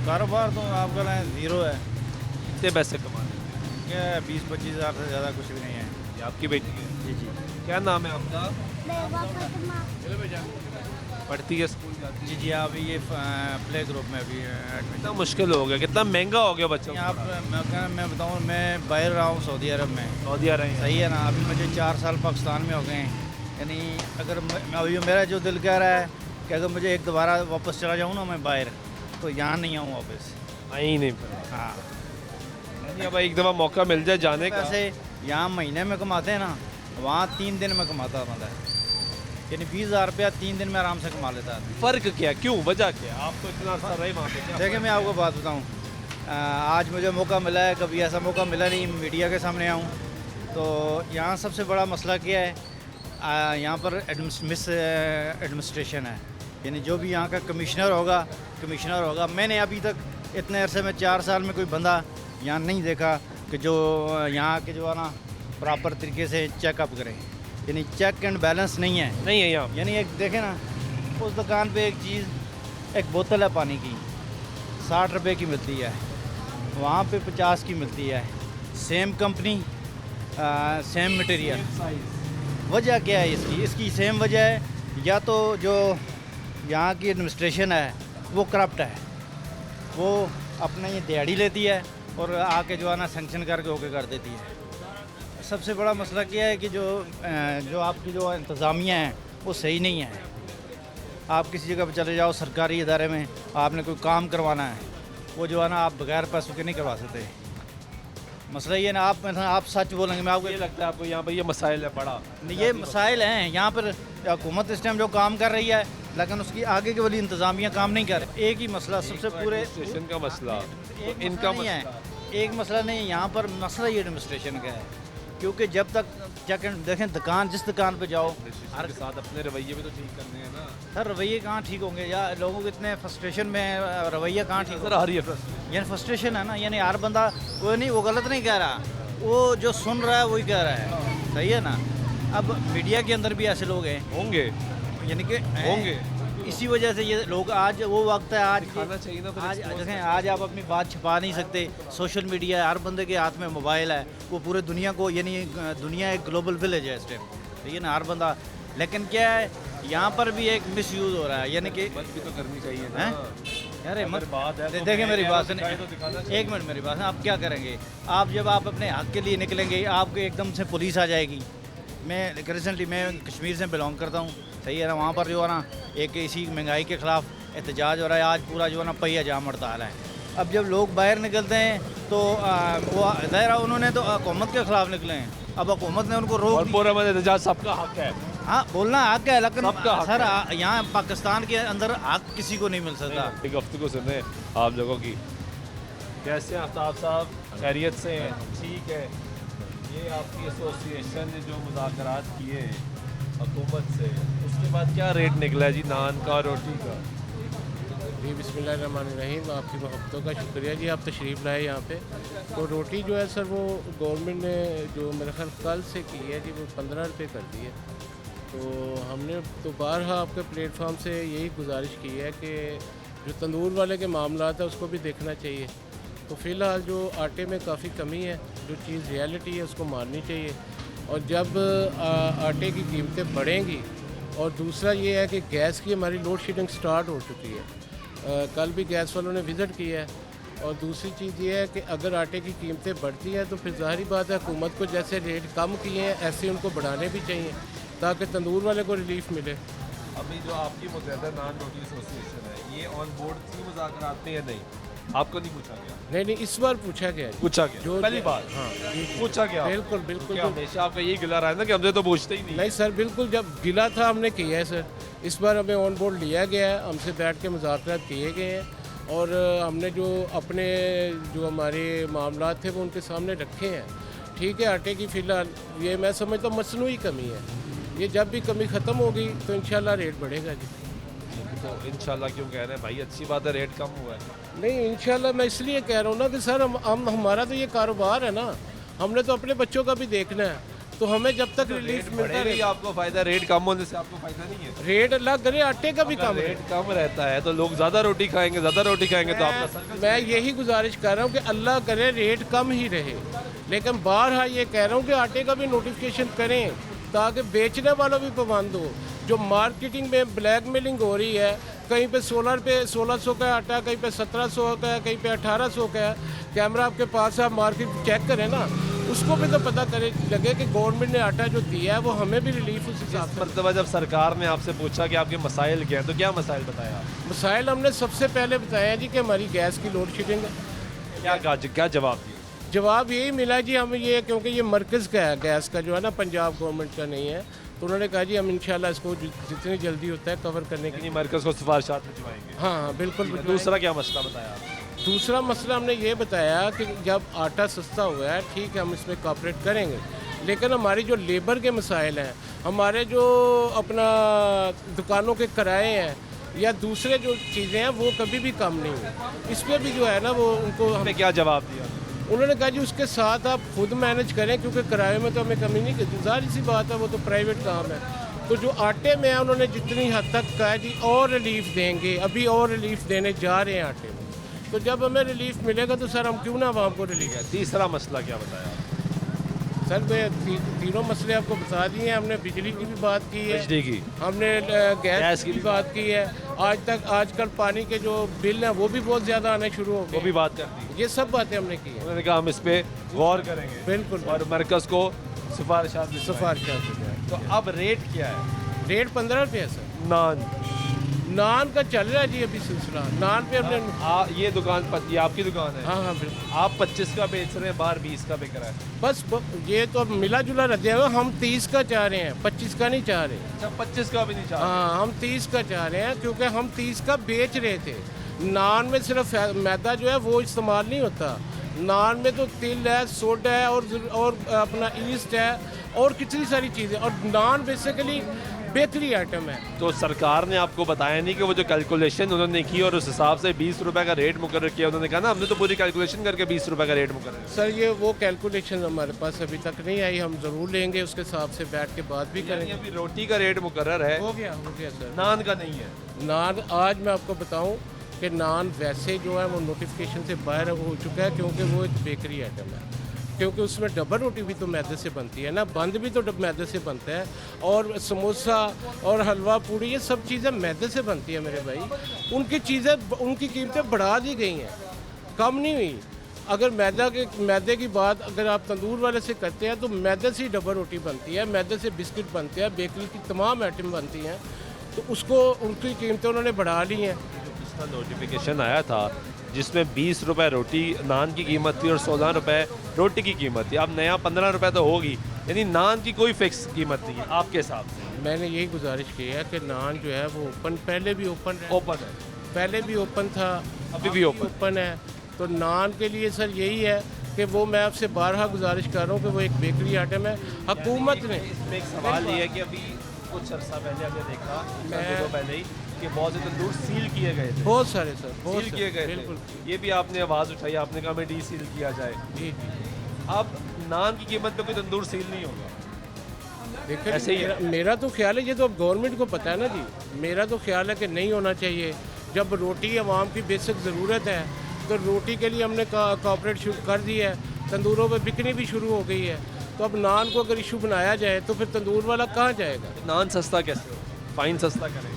S14: कारोबार तो आपका ना ज़ीरो है।
S1: कितने पैसे कमाते हैं?
S14: क्या 20-25 हज़ार से ज़्यादा कुछ भी नहीं है।
S1: ये आपकी बेटी है?
S14: जी जी।
S1: क्या नाम है आपका? पढ़ती है, स्कूल जाती है?
S14: जी जी, अभी ये प्ले ग्रुप में अभी एडमिशन।
S1: कितना मुश्किल हो गया, कितना महंगा हो गया बच्चों को?
S14: यहाँ पर मैं बताऊँ, मैं बाहर रहा हूँ सऊदी अरब में।
S1: सऊदी अरब
S14: सही है ना। अभी मुझे 4 साल पाकिस्तान में हो गए हैं। यानी अगर अभी मेरा जो दिल कह रहा है कि अगर मुझे एक दोबारा वापस चला जाऊँ ना मैं बाहर, तो यहाँ नहीं आऊँ वापस।
S1: आई नहीं।
S14: हाँ,
S1: अब एक दफ़ा मौका मिल जाए जाने का।
S14: पैसे यहाँ महीने में कमाते हैं ना, वहाँ 3 दिन में कमाता था। यानी 20,000 रुपया 3 दिन में आराम से कमा लेता है।
S1: फ़र्क क्या, क्यों, वजह क्या? आप तो इतना अर्सा रहे वहाँ पे।
S14: देखिए मैं आपको बात बताऊँ, आज मुझे मौका मिला है, कभी ऐसा मौका मिला नहीं मीडिया के सामने आऊँ। तो यहाँ सबसे बड़ा मसला क्या है, यहाँ पर मिस एडमिनिस्ट्रेशन है। यानी जो भी यहाँ का कमिश्नर होगा। मैंने अभी तक इतने अरसे में 4 साल में कोई बंदा यहाँ नहीं देखा कि जो यहाँ के जो है ना प्रॉपर तरीके से चेकअप करें। यानी चेक एंड बैलेंस नहीं है
S1: यहाँ।
S14: यानी एक देखें ना, उस दुकान पे एक चीज़, एक बोतल है पानी की 60 रुपये की मिलती है, वहाँ पे 50 की मिलती है। Same company, same material. वजह क्या है इसकी सेम वजह है, या तो जो यहाँ की एडमिनिस्ट्रेशन है वो करप्ट है, वो अपने ये दिहाड़ी लेती है और आके जो है ना सेंक्शन करके ओके कर देती है। सबसे बड़ा मसला क्या है कि जो आपकी जो इंतज़ामिया है वो सही नहीं है। आप किसी जगह पर चले जाओ सरकारी इदारे में, आपने कोई काम करवाना है, वो जो है ना आप बगैर पैसों के नहीं करवा सकते। मसला ये ना, आप सच बोलेंगे, मैं आपको
S1: ये लगता है आपको यहाँ पर ये मसाइल है बड़ा?
S14: ये मसाइल हैं यहाँ पर। हुकूमत इस टाइम जो काम कर रही है, लेकिन उसकी आगे की वाली इंतज़ामिया काम नहीं कर रही। एक ही मसला सबसे पूरे
S1: स्टेशन का मसला,
S14: इनका नहीं है, एक मसला नहीं है यहाँ पर, मसला ये एडमिनिस्ट्रेशन का है। क्योंकि जब तक देखें दुकान, जिस दुकान पे जाओ,
S1: हर के साथ अपने रवैये भी तो ठीक करने हैं ना
S14: सर। रवैये कहाँ ठीक होंगे, या लोगों को इतने फ्रस्ट्रेशन में रवैया कहाँ ठीक
S1: सर? हर ये
S14: यानी फ्रस्ट्रेशन है ना, यानी हर बंदा कोई नहीं, वो गलत नहीं कह रहा, वो जो सुन रहा है वही कह रहा है। सही है ना। अब मीडिया के अंदर भी ऐसे लोग हैं,
S1: होंगे,
S14: यानी कि
S1: होंगे।
S14: इसी वजह से ये लोग, आज वो वक्त है, आज
S1: खाना चाहिए ना।
S14: आज देखें, आज आप अपनी बात छुपा नहीं सकते। सोशल मीडिया है, हर बंदे के हाथ में मोबाइल है, वो पूरे दुनिया को, यानी दुनिया एक ग्लोबल विलेज है इस टाइम, ठीक है ना, हर बंदा। लेकिन क्या है, यहाँ पर भी एक मिस यूज़ हो रहा है, यानी कि
S1: मत भी तो करनी चाहिए
S14: ना। अरे मत बात है, देखिए मेरी बात सुनिए, एक मिनट मेरी बात। आप क्या करेंगे, आप जब आप अपने हक के लिए निकलेंगे, आपको एकदम से पुलिस आ जाएगी। मैं रिसेंटली मैं कश्मीर से बिलोंग करता हूँ, सही है ना। वहाँ पर जो है ना एक इसी महंगाई के ख़िलाफ़ एहतजाज हो रहा है। आज पूरा जो है ना पहिया जाम हड़ताल है। अब जब लोग बाहर निकलते हैं तो वो दायरा, उन्होंने तो हुकूमत के ख़िलाफ़ निकले हैं। अब हुकूमत ने उनको रोक
S1: पूरा एहतजाज सबका हक है।
S14: हाँ, बोलना हक है, लेकिन
S1: सबका
S14: सर यहाँ पाकिस्तान के अंदर हक किसी को नहीं मिल सकता।
S1: एक हफ्ते को सुने आप लोगों की। कैसे आफ्ताब साहब, खैरियत से हैं? ठीक है। ये आपकी एसोसिएशन ने जो मुज़ाकरात किए हुकूमत से, उसके बाद क्या रेट निकला है जी नान का, रोटी का?
S15: जी बिस्मिल्लाहिर्रहमानिर्रहीम। आपकी मोहब्बतों का शुक्रिया जी, आप तशरीफ़ लाए यहाँ पे। तो रोटी जो है सर, वो गवर्नमेंट ने जो मेरे ख्याल कल से की है जी, वो 15 रुपये कर दी है। तो हमने तो बारहा आपके प्लेटफॉर्म से यही गुजारिश की है कि जो तंदूर वाले के मामला है उसको भी देखना चाहिए। तो फ़िलहाल जो आटे में काफ़ी कमी है, जो चीज़ रियलिटी है उसको माननी चाहिए। और जब आटे की कीमतें बढ़ेंगी, और दूसरा ये है कि गैस की हमारी लोड शेडिंग स्टार्ट हो चुकी है। कल भी गैस वालों ने विज़िट किया है। और दूसरी चीज़ ये है कि अगर आटे की कीमतें बढ़ती हैं तो फिर ज़ाहिर बात है हुकूमत को जैसे रेट कम किए हैं ऐसे उनको बढ़ाने भी चाहिए, ताकि तंदूर वाले को रिलीफ मिले।
S1: अभी जो आपकी मुतहदा नान रोटी एसोसिएशन है, ये ऑन बोर्ड थी मुज़ाकरात में या नहीं? आपको नहीं पूछा गया?
S15: नहीं, इस बार पूछा गया।
S1: पूछा गया जो पहली बार?
S15: हाँ,
S1: पूछा गया।
S15: बिल्कुल बिल्कुल।
S1: हमेशा आपका यही गिला रहा है ना कि हमसे तो पूछते ही नहीं।
S15: नहीं सर, बिल्कुल जब गिला था हमने किया है सर। इस बार हमें ऑन बोर्ड लिया गया है, हमसे बैठ के मुज़ाकरात किए गए हैं। और हमने जो अपने जो हमारे मामलात थे वो उनके सामने रखे हैं। ठीक है, आटे की फ़िलहाल ये मैं समझता हूँ मसनूई कमी है, ये जब भी कमी ख़त्म होगी तो इंशाल्लाह रेट बढ़ेगा जी।
S1: तो इंशाल्लाह क्यों कह रहे हैं भाई, अच्छी बात है रेट कम हुआ है।
S15: नहीं इंशाल्लाह मैं इसलिए कह रहा हूँ ना कि सर हम हमारा तो ये कारोबार है ना, हमने तो अपने बच्चों का भी देखना है, तो हमें जब तक रिलीफ मिलता है
S1: आपको फायदा, रेट कम होने से आपको फायदा नहीं है।
S15: रेट अल्लाह करे आटे का भी कम है,
S1: रेट कम रहता है तो लोग ज़्यादा रोटी खाएंगे, ज़्यादा रोटी खाएंगे तो आपका
S15: मैं यही गुजारिश कर रहा हूँ कि अल्लाह करे रेट कम ही रहे, लेकिन बारहा ये कह रहा हूँ कि आटे का भी नोटिफिकेशन करें ताकि बेचने वालों भी पाबंद हो। जो मार्केटिंग में ब्लैक मेलिंग हो रही है, कहीं पे 16 रुपये 1600 का आटा, कहीं पे 1700 का है, कहीं पे 1800 का है। कैमरा आपके पास है, आप मार्केट चेक करें ना, उसको भी तो पता करे लगे कि गवर्नमेंट ने आटा जो दिया है वो हमें भी रिलीफ उस हिसाब से।
S1: मरतबा जब सरकार ने आपसे पूछा कि आपके मसाइल क्या हैं, तो क्या मसाइल बताया?
S15: मसाइल हमने सबसे पहले बताया जी कि हमारी गैस की लोड शेडिंग है।
S1: क्या जवाब दिया?
S15: जवाब यही मिला जी हमें, ये क्योंकि ये मरकज़ का है गैस का, जो है ना पंजाब गवर्नमेंट का नहीं है, तो उन्होंने कहा जी हम इंशाल्लाह इसको जितनी जल्दी होता है कवर करने के लिए
S1: मरकज़ को सिफारिशात भिजवाएंगे।
S15: हाँ बिल्कुल।
S1: दूसरा क्या मसला बताया?
S15: दूसरा मसला हमने ये बताया कि जब आटा सस्ता हुआ है, ठीक है हम इसमें कॉपरेट करेंगे, लेकिन हमारी जो लेबर के मसाइल हैं, हमारे जो अपना दुकानों के किराए हैं या दूसरे जो चीज़ें हैं वो कभी भी कम नहीं हुई। इस पर भी जो है ना वो उनको
S1: हमें क्या जवाब दिया?
S15: उन्होंने कहा जी उसके साथ आप खुद मैनेज करें, क्योंकि किराए में तो हमें कमी नहीं की, जाहिर सी बात है वो तो प्राइवेट काम है। तो जो आटे में है उन्होंने जितनी हद तक कहा जी और रिलीफ देंगे, अभी और रिलीफ देने जा रहे हैं आटे में, तो जब हमें रिलीफ मिलेगा तो सर हम क्यों ना आवाम को रिलीफ है।
S1: तीसरा मसला क्या बताया?
S15: सर मैं तीनों मसले आपको बता दिए हैं। हमने बिजली की भी बात की है,
S1: बिजली की
S15: हमने गैस की भी बात की है। आजकल पानी के जो बिल हैं वो भी बहुत ज़्यादा आने शुरू हो गए,
S1: वो भी बात कर दी।
S15: ये सब बातें हमने की है।
S1: उन्होंने कहा हम इस पे गौर करेंगे
S15: बिल्कुल,
S1: और मरकज़ को सिफारिशात तो अब रेट क्या है?
S15: रेट 15 रुपये है सर। नान का चल रहा है जी अभी सिलसिला। नान पे हमने
S1: ये दुकान ये आपकी दुकान है?
S15: हाँ हाँ बिल्कुल।
S1: आप 25 का बेच रहे हैं, बाहर 20 का बिक रहा है।
S15: बस ये तो अब मिला जुला रद्द है, हम 30 का चाह रहे हैं, 25 का नहीं चाह रहे।
S1: अच्छा 25 का भी नहीं चाह रहे?
S15: हाँ हम 30 का चाह रहे हैं, क्योंकि हम 30 का बेच रहे थे। नान में सिर्फ मैदा जो है वो इस्तेमाल नहीं होता, नान में तो तिल है, सोडा है और अपना ईस्ट है और कितनी सारी चीज़ें, और नान बेसिकली बेकरी आइटम है।
S1: तो सरकार ने आपको बताया नहीं कि वो जो कैलकुलेशन उन्होंने की और उस हिसाब से 20 रुपए का रेट मुकर्रर किया, उन्होंने कहा ना हमने तो पूरी कैलकुलेशन करके 20 रुपए का रेट मुकर्रर।
S15: सर ये वो कैलकुलेशन हमारे पास अभी तक नहीं आई, हम ज़रूर लेंगे, उसके हिसाब से बैठ के बात भी करेंगे।
S1: अभी रोटी का रेट मुकर्रर है?
S15: हो गया सर।
S1: नान का नहीं है?
S15: नान आज मैं आपको बताऊँ कि नान वैसे जो है वो नोटिफिकेशन से बाहर हो चुका है, क्योंकि वो एक बेकरी आइटम है, क्योंकि उसमें डबल रोटी भी तो मैदे से बनती है ना, बंद भी तो मैदे से बनता है, और समोसा और हलवा पूड़ी ये सब चीज़ें मैदे से बनती है मेरे भाई। उनकी कीमतें बढ़ा दी गई हैं, कम नहीं हुई। अगर मैदे की बात अगर आप तंदूर वाले से करते हैं तो मैदे से ही डबल रोटी बनती है, मैदे से बिस्किट बनते हैं, बेकरी की तमाम आइटम बनती हैं, तो उसको उनकी कीमतें उन्होंने बढ़ा ली हैं।
S1: नोटिफिकेशन आया था जिसमें 20 रुपए रोटी नान की कीमत थी और 16 रुपए रोटी की कीमत थी, अब नया 15 रुपए तो होगी, यानी नान की कोई फिक्स कीमत नहीं है आपके हिसाब से?
S15: मैंने यही गुजारिश की है कि नान जो है वो पहले भी ओपन
S1: है,
S15: पहले भी ओपन था,
S1: अभी भी ओपन
S15: है, तो नान के लिए सर यही है कि वो मैं आपसे बारहा गुजारिश कर रहा हूँ कि वो एक बेकरी आइटम है। हुकूमत ने
S1: एक सवाल ये है कि अभी कुछ अर्सा पहले हमने देखा पहले ही कि बहुत से तंदूर सील किए गए थे,
S15: बहुत सारे सर, बहुत
S1: सील किए गए
S15: बिल्कुल।
S1: ये भी आपने आवाज़ उठाई, आपने कहा मैं डी सील किया जाए।
S15: जी।
S1: अब नान की कीमत पे कोई तंदूर सील नहीं होगा?
S15: देखिए
S1: ऐसे ही
S15: मेरा तो ख्याल है, ये तो अब गवर्नमेंट को पता है ना जी, मेरा तो ख्याल है कि नहीं होना चाहिए। जब रोटी आवाम की बेसिक ज़रूरत है तो रोटी के लिए हमने कॉपरेट शुरू कर दी है, तंदूरों पर बिकनी भी शुरू हो गई है, तो अब नान को अगर इशू बनाया जाए तो फिर तंदूर वाला कहाँ जाएगा?
S1: नान सस्ता कैसे हो? फाइन सस्ता करें?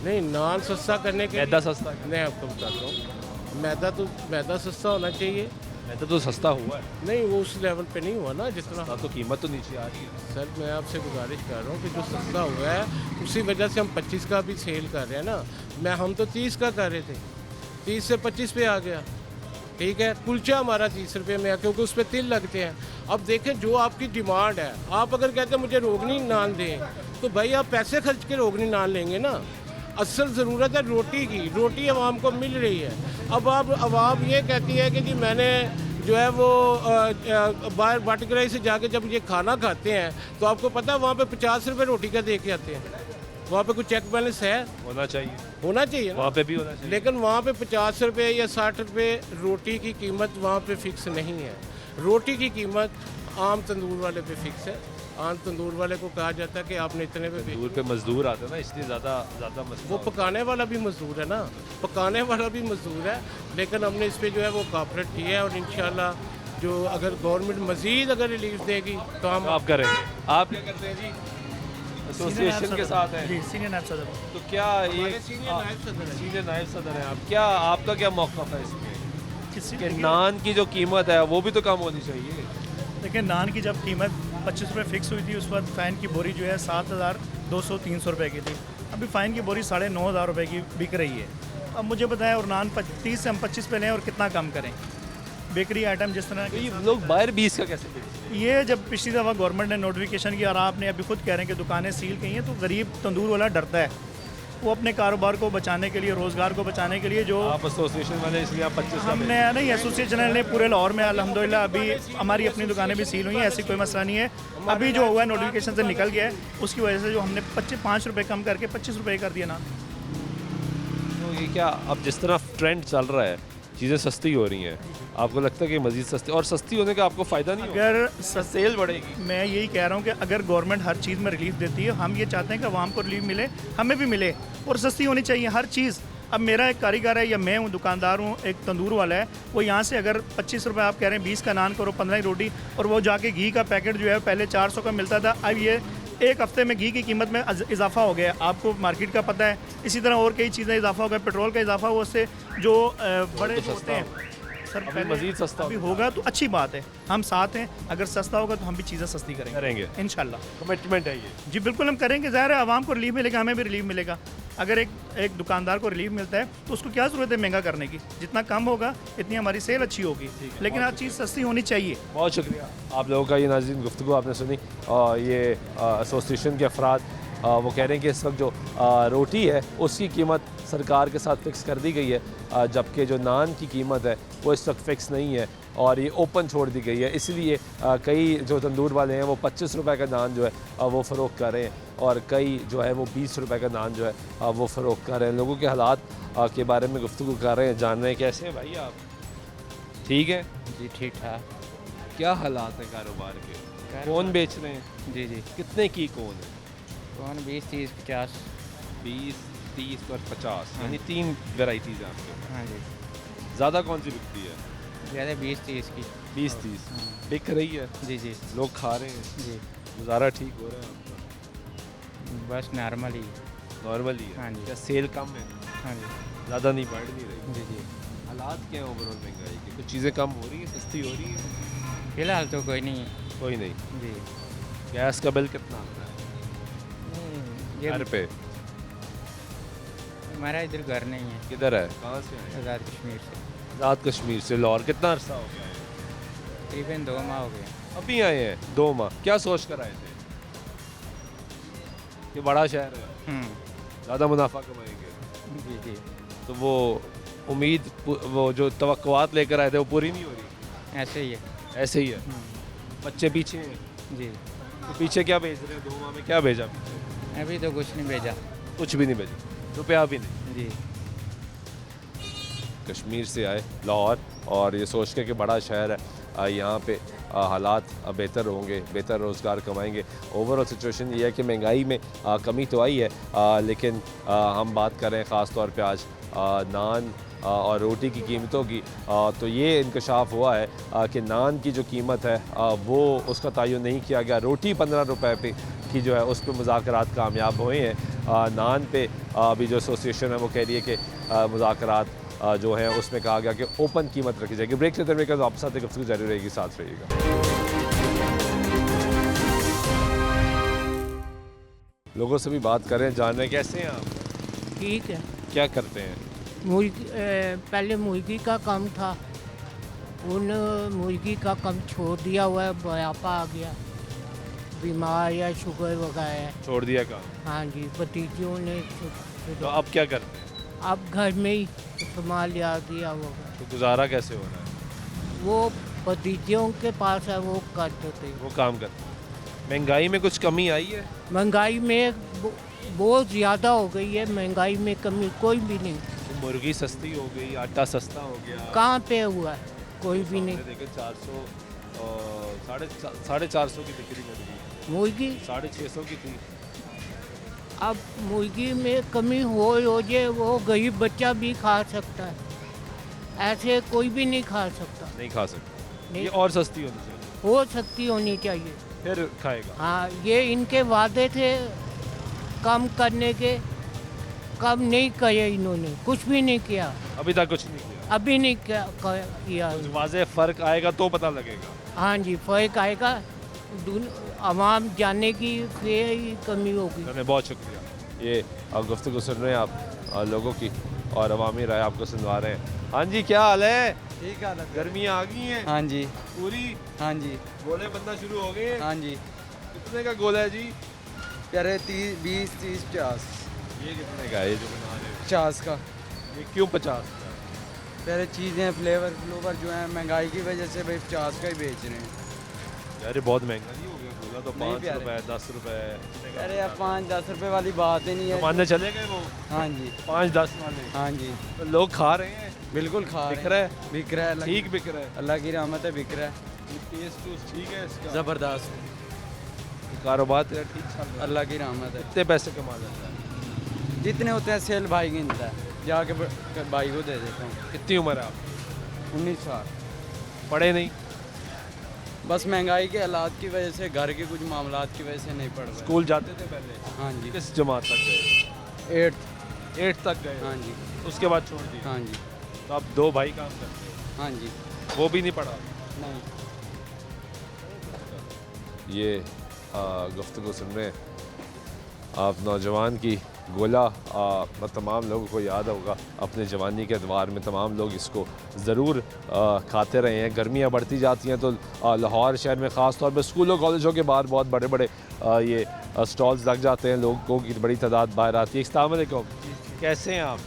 S15: नहीं, नान सस्ता करने के
S1: मैदा सस्ता
S15: मैं आपको बताता हूँ, मैदा सस्ता होना चाहिए।
S1: मैदा तो सस्ता हुआ है।
S15: नहीं, वो उस लेवल पे नहीं हुआ ना जितना,
S1: तो कीमत तो नीचे आ रही है।
S15: सर मैं आपसे गुजारिश कर रहा हूँ कि जो सस्ता हुआ है उसी वजह से हम 25 का भी सेल कर रहे हैं ना। हम तो 30 का कर रहे थे, 30 से 25 पे आ गया, ठीक है। कुलचा हमारा 30 रुपये में है, क्योंकि उस पर तिल लगते हैं। अब देखें जो आपकी डिमांड है, आप अगर कहते हैं मुझे रोगनी नान दें, तो भाई आप पैसे खर्च के रोगनी नान लेंगे ना। असल ज़रूरत है रोटी की, रोटी आवाम को मिल रही है। अब आप आवाम ये कहती है कि जी मैंने जो है वो बाहर बाटगराई से जाके जब ये खाना खाते हैं तो आपको पता है वहाँ पे 50 रुपये रोटी का दे के आते हैं। वहाँ पे कुछ चेक बैलेंस है?
S1: होना चाहिए,
S15: होना चाहिए
S1: वहाँ पे भी होना चाहिए।
S15: लेकिन वहाँ पे 50 रुपये या 60 रुपये रोटी की कीमत वहाँ पे फिक्स नहीं है। रोटी की कीमत आम तंदूर वाले पे फिक्स है। आम तंदूर वाले को कहा जाता है कि आपने इतने पे
S1: तंदूर पे मजदूर आता है ना, इसलिए ज़्यादा
S15: वो पकाने वाला भी मजदूर है ना, पकाने वाला भी मजदूर है। लेकिन हमने इस पर जो है वो कॉपरेट किया है और इंशाल्लाह जो अगर गवर्नमेंट मज़ीद अगर रिलीफ देगी तो हम
S1: आप करेंगे। आप क्या करते हैं जी? एसोसिएशन के साथ हैं
S16: जी, सीनियर नायब सदर।
S1: तो क्या ये सीनियर नायब सदर हैं आप, क्या आपका क्या मौक़िफ़ है इसमें कि नान की जो कीमत है वो भी तो कम होनी चाहिए?
S16: देखिए, नान की जब कीमत 25 रुपये फ़िक्स हुई थी उस वक्त फ़ाइन की बोरी जो है 7,200-300 रुपये की थी। अभी फ़ाइन की बोरी 9,500 रुपये की बिक रही है। अब मुझे बताएं, और नान 30 से हम 25 पे लें और कितना कम करें? बेकरी आइटम जिस तरह
S1: ये लोग बाहर 20 का कैसे बेचते हैं?
S16: ये जब पिछली दफ़ा गवर्नमेंट ने नोटिफिकेशन किया और आपने अभी खुद कह रहे हैं कि दुकानें सील की हैं, तो गरीब तंदूर वाला डरता है। वो अपने कारोबार को बचाने के लिए, रोज़गार को बचाने के लिए जो
S1: आप एसोसिएशन वाले इसलिए आप 25 का
S16: हमने नहीं, एसोसिएशन ने पूरे लाहौर में अल्हम्दुलिल्लाह अभी हमारी अपनी दुकानें भी सील हुई हैं, ऐसी कोई मसला नहीं है। अभी जो हुआ है नोटिफिकेशन से निकल गया है, उसकी वजह से जो हमने 5 रुपये कम करके 25 रुपये कर दिया ना।
S1: तो ये क्या अब जिस तरह ट्रेंड चल रहा है, चीज़ें सस्ती हो रही हैं, आपको लगता है कि मज़ीद सस्ती, और सस्ती होने का आपको फ़ायदा नहीं होगा?
S16: अगर
S1: सेल बढ़ेगी।
S16: मैं यही कह रहा हूँ कि अगर गवर्नमेंट हर चीज़ में रिलीफ देती है, हम ये चाहते हैं कि आवाम को रिलीफ मिले, हमें भी मिले, और सस्ती होनी चाहिए हर चीज़। अब मेरा एक कारीगर है या मैं हूँ दुकानदार हूँ, एक तंदूर वाला है, वो यहाँ से अगर 25 रुपये आप कह रहे हैं 20 का नान करो 15 की रोटी, और वो जाके घी का पैकेट जो है पहले 400 का मिलता था, अब ये एक हफ्ते में घी की कीमत में इजाफा हो गया। आपको मार्केट का पता है। इसी तरह और कई चीज़ें इजाफा हो गया, पेट्रोल का इजाफा हुआ, उससे जो बड़े जो होते हैं सर
S1: अभी मज़ीद सस्ता
S16: अभी होगा तो अच्छी बात है, हम साथ हैं। अगर सस्ता होगा तो हम भी चीज़ें सस्ती करेंगे इंशाल्लाह।
S1: कमिटमेंट है ये।
S16: जी बिल्कुल, हम करेंगे। ज़ाहिर है आवाम को रिलीफ मिलेगा, हमें भी रिलीफ मिलेगा। अगर एक दुकानदार को रिलीफ मिलता है तो उसको क्या ज़रूरत है महंगा करने की? जितना कम होगा इतनी हमारी सेल अच्छी होगी, लेकिन हर चीज़ सस्ती होनी चाहिए।
S1: बहुत शुक्रिया आप लोगों का। ये नाज़रीन गुफ्तगू आपने सुनी, और ये एसोसिएशन के अफराद वो कह रहे हैं कि इस वक्त जो रोटी है उसकी कीमत सरकार के साथ फ़िक्स कर दी गई है, जबकि जो नान की कीमत है वो इस वक्त फ़िक्स नहीं है और ये ओपन छोड़ दी गई है। इसलिए कई जो तंदूर वाले हैं वो 25 रुपए का नान जो है वो फ़रोख्त कर रहे हैं, और कई जो है वो 20 रुपए का नान जो है वो फ़रोख्त कर रहे हैं। लोगों के हालात के बारे में गुफ्तगू कर रहे हैं, जान रहे हैं कैसे हैं भाई आप? ठीक है
S17: जी, ठीक ठाक।
S1: क्या हालात हैं कारोबार के? कौन बेच रहे हैं?
S17: जी जी।
S1: कितने की कौन है?
S17: कौन 20, 30, 50।
S1: 20, 30 और 50, यानी 3 वेराइटीज़ हैं आपके पास।
S17: हाँ जी।
S1: ज़्यादा कौन सी बिकती है?
S17: ज़्यादा 20, 30 की।
S1: 20, 30 बिक रही है?
S17: जी जी।
S1: लोग खा रहे हैं?
S17: जी।
S1: गुजारा ठीक हो रहा है आपका?
S17: बस नॉर्मल ही।
S1: नॉर्मल ही है?
S17: हाँ जी।
S1: क्या सेल कम है?
S17: हाँ जी।
S1: ज़्यादा नहीं बढ़ नहीं रही?
S17: जी जी।
S1: हालात क्या हैं ओवरऑल महंगाई के? कुछ चीज़ें कम हो रही हैं, सस्ती हो रही हैं?
S17: फिलहाल तो कोई नहीं है।
S1: कोई नहीं।
S17: जी।
S1: गैस का बिल कितना आता है घर पे?
S17: हमारा इधर घर नहीं है।
S1: किधर है? कहाँ से आए?
S17: आज़ाद कश्मीर से।
S1: आज़ाद कश्मीर से। लाहौर कितना अरसा हो गया?
S17: तकरीबन 2 माह हो गए।
S1: अभी आए हैं 2 माह। क्या सोच कर आए थे? कि बड़ा शहर है, ज़्यादा मुनाफा कमाएंगे।
S17: जी जी।
S1: तो वो उम्मीद, वो जो तवक्कुआत लेकर आए थे वो पूरी नहीं हो रही?
S17: ऐसे ही है।
S1: ऐसे ही है। बच्चे पीछे हैं?
S17: जी।
S1: तो पीछे क्या भेज रहे हैं? 2 माह में क्या भेजा?
S17: अभी तो कुछ नहीं भेजा।
S1: कुछ भी नहीं भेजा? रुपया भी नहीं?
S17: जी।
S1: कश्मीर से आए लाहौर, और ये सोच के कि बड़ा शहर है, यहाँ पे हालात बेहतर होंगे, बेहतर रोज़गार कमाएंगे। ओवरऑल सिचुएशन ये है कि महंगाई में कमी तो आई है, लेकिन हम बात कर रहे हैं ख़ास तौर पे आज नान और रोटी की कीमतों की, तो ये इंकशाफ हुआ है कि नान की जो कीमत है वो उसका तयन नहीं किया गया। रोटी 15 रुपए पे की जो है उस पर मुज़ाकरात कामयाब हुए हैं। नान पे अभी जो एसोसिएशन है वो कह रही है कि मुज़ाकरात जो है उसमें कहा गया कि ओपन कीमत रखी जाएगी। ब्रेक से दरमियान तो आप साथ गुफ्तगू जारी रहेगी, साथ रहिएगा। लोगों से भी बात करें, जान रहे हैं कैसे हैं आप?
S18: ठीक है।
S1: क्या करते हैं?
S18: मुर्गी पहले मुर्गी का काम था, उन मुर्गी का काम छोड़ दिया हुआ है, बुढ़ापा आ गया, बीमार या शुगर वगैरह
S1: छोड़ दिया काम?
S18: हाँ जी, भतीजियों ने
S1: तो अब क्या करते हैं?
S18: अब घर में ही संभाल दिया होगा।
S1: तो गुजारा कैसे हो रहा है?
S18: वो भतीजों के पास है, वो कर देते हैं।
S1: वो काम करते हैं। महंगाई में कुछ कमी आई है?
S18: महंगाई में बहुत ज़्यादा हो गई है। महंगाई में कमी कोई भी नहीं।
S1: तो मुर्गी सस्ती हो गई, आटा सस्ता हो गया।
S18: कहाँ पे हुआ है? कोई भी नहीं।
S1: देखे 400 साढ़े 400 की बिक्री मुर्गी,
S18: मुर्गी
S1: 650 की थी।
S18: अब मुर्गी में कमी हो जाए, वो गरीब बच्चा भी खा सकता है, ऐसे कोई भी नहीं खा सकता।
S1: नहीं खा सकता।
S18: नहीं।
S1: ये और सस्ती होनी चाहिए।
S18: हो सकती होनी चाहिए,
S1: फिर खाएगा।
S18: हाँ, ये इनके वादे थे कम करने के, कम नहीं करे इन्होंने, कुछ भी नहीं किया।
S1: अभी तक कुछ नहीं किया।
S18: अभी नहीं किया।
S1: वाज़ेह फ़र्क आएगा तो पता लगेगा।
S18: हाँ जी, फ़र्क आएगा, आवाम जानने की फिर ही कमी होगी।
S1: बहुत शुक्रिया। ये गुफ्तगू सुन रहे हैं आप लोगों की, और अवामी राय आपको सुनवा रहे हैं। हाँ जी, क्या हाल है?
S19: ठीक है।
S1: गर्मियाँ आ गई हैं?
S19: हाँ जी।
S1: पूरी?
S19: हाँ जी।
S1: गोले बनना शुरू हो गए?
S19: हाँ जी।
S1: कितने का गोला है जी?
S19: प्यारे 20, 30, 50।
S1: ये कितने का है ये जो बना रहे हो?
S19: 50 का।
S1: ये क्यों 50 का?
S19: प्यारे चीज़ें फ्लेवर जो हैं महंगाई की वजह से भाई 50 का ही बेच रहे हैं।
S1: यार ये बहुत महंगा नहीं हो गया गोला? तो 5
S19: प्यारे।
S1: रुपए 10 रुपए।
S19: अरे यार 5-10 रुपए वाली बात ही नहीं है।
S1: मानने चले गए वो?
S19: हाँ जी।
S1: 5-10 वाले?
S19: हाँ जी।
S1: तो लोग खा रहे हैं?
S19: बिल्कुल खा रहे हैं।
S1: बिक रहा है?
S19: बिक रहा है।
S1: ठीक बिक रहा है?
S19: अल्लाह की रहमत है, बिक रहा है।
S1: टेस्ट ठीक है इसका?
S19: ज़बरदस्त।
S1: कारोबार तेरा ठीक चल रहा है?
S19: अल्लाह की रहमत है।
S1: कितने पैसे कमा लेता है?
S19: जितने होते हैं सेल भाई गिनता है, जाके भाई को दे देता हूँ।
S1: कितनी उम्र है आप?
S19: 19 साल।
S1: पढ़े नहीं?
S19: बस महंगाई के हालात की वजह से, घर के कुछ मामलात की वजह से नहीं पढ़ रहे।
S1: स्कूल जाते थे पहले?
S19: हाँ जी।
S1: किस जमात तक गए? 8 तक गए?
S19: हाँ जी।
S1: उसके बाद छोड़ दिया?
S19: हाँ जी।
S1: तो आप 2 भाई काम करते हैं?
S19: हाँ जी।
S1: वो भी नहीं पढ़ा?
S19: नहीं।
S1: ये गुफ्तगू सुन रहे हैं आप नौजवान की। गोला तमाम लोगों को याद होगा, अपने जवानी के अदवार में तमाम लोग इसको ज़रूर खाते रहे हैं। गर्मियाँ बढ़ती जाती हैं तो लाहौर शहर में ख़ास तौर पर स्कूलों कॉलेजों के बाहर बहुत बड़े बड़े ये स्टॉल्स लग जाते हैं, लोगों की बड़ी तादाद बाहर आती है। अस्सलाम वालेकुम, कैसे हैं आप?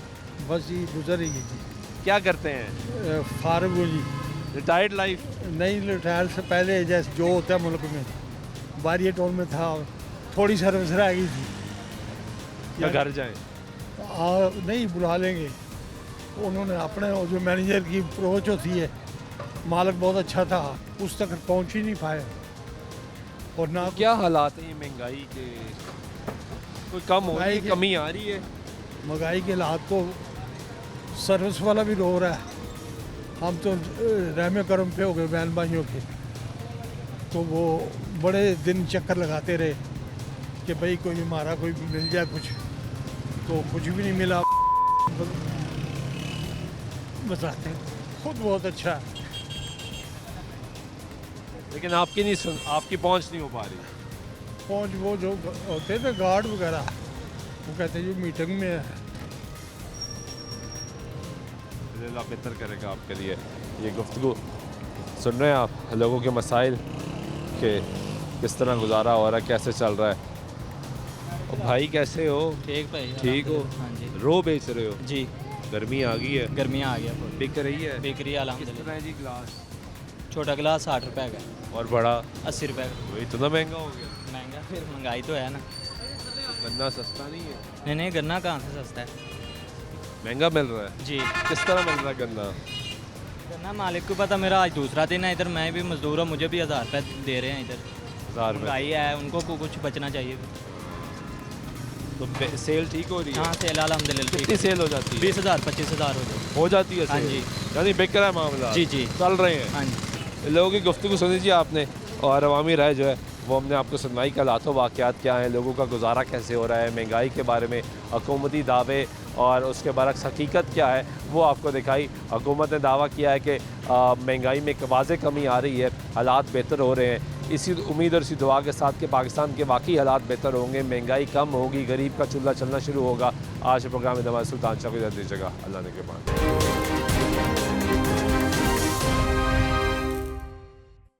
S9: बस जी गुजर रही है जी।
S1: क्या करते हैं?
S9: फारग हूँ जी।
S1: Retired life?
S9: नहीं, रिटायर से पहले जैसे जो होता है मुल्क में, बारिया टाउन में था, थोड़ी सर्विस रह गई थी।
S1: या घर जाएं?
S9: नहीं, बुला लेंगे। उन्होंने अपने जो मैनेजर की अप्रोच होती है, मालिक बहुत अच्छा था, उस तक पहुंच ही नहीं पाए। और ना
S1: क्या हालात हैं ये महंगाई के? कोई कम हो रही है, कमी आ रही है?
S9: महंगाई के हालात तो सर्विस वाला भी रो रहा है। हम तो रहमे करम पे हो गए बहन भाइयों के, तो वो बड़े दिन चक्कर लगाते रहे कि भाई कोई हमारा कोई मिल जाए कुछ, तो कुछ भी नहीं मिला। बताते हैं खुद बहुत अच्छा है,
S1: लेकिन आपकी नहीं सुन, आपकी पहुंच नहीं हो पा रही।
S9: पहुंच वो जो होते थे गार्ड वगैरह, वो कहते हैं जो मीटिंग में है।
S1: अल्लाह बेहतर करेगा आपके लिए। ये गुफ्तगू सुन रहे हैं आप लोगों के मसाइल के, किस तरह गुजारा हो रहा है, कैसे चल रहा है। और भाई कैसे हो?
S20: ठीक भाई।
S1: ठीक हो?
S20: हाँ जी।
S1: रो बेच रहे हो?
S20: जी।
S1: गर्मी आ गई है?
S20: गर्मियाँ आ गया।
S1: बिक रही है?
S20: बिक रही है
S1: किस
S20: अल्हम्दुलिल्लाह।
S1: तरह है जी गिलास?
S20: छोटा गिलास 60 रुपए का।
S1: और बड़ा?
S20: 80 रुपए का।
S1: वही इतना महंगा हो गया?
S20: महंगा, फिर महंगाई तो है ना।
S1: गन्ना सस्ता नहीं है?
S20: नहीं, गन्ना कहाँ से सस्ता है,
S1: महंगा मिल रहा है
S20: जी।
S1: किस तरह मिल रहा है गन्ना?
S20: गन्ना मालिक को पता, मेरा आज दूसरा दिन है इधर, मैं भी मजदूर हूँ, मुझे भी 1000 रुपये दे रहे हैं इधर।
S1: 1000
S20: महंगाई है, उनको कुछ बचना चाहिए।
S1: तो सेल ठीक हो रही है?
S20: हाँ, सेल अल्हम्दुलिल्लाह।
S1: कितनी सेल हो जाती है?
S20: 20,000 25,000
S1: हो जाती है?
S20: हाँ
S1: सेल?
S20: जी।
S1: यानी बिक रहा है मामला?
S20: जी जी,
S1: चल रहे हैं।
S20: हाँ जी।
S1: लोगों की गुफ्तगू सुन लीजिए आपने, और अवामी राय जो है वो हमने आपको सुनवाई का हालातों वाक़यात क्या हैं, लोगों का गुजारा कैसे हो रहा है, महंगाई के बारे में हुकूमती दावे और उसके बरक्स हकीकत क्या है वो आपको दिखाई। हुकूमत ने दावा किया है कि महंगाई में वाज़ेह कमी आ रही है, हालात बेहतर हो रहे हैं। इसी उम्मीद और इसी दुआ के साथ कि पाकिस्तान के वाकई हालात बेहतर होंगे, महंगाई कम होगी, गरीब का चूल्हा चलना शुरू होगा। आज के प्रोग्राम में दमा सुल्तान शाह को दीजिएगा। अल्लाह ने के बाद।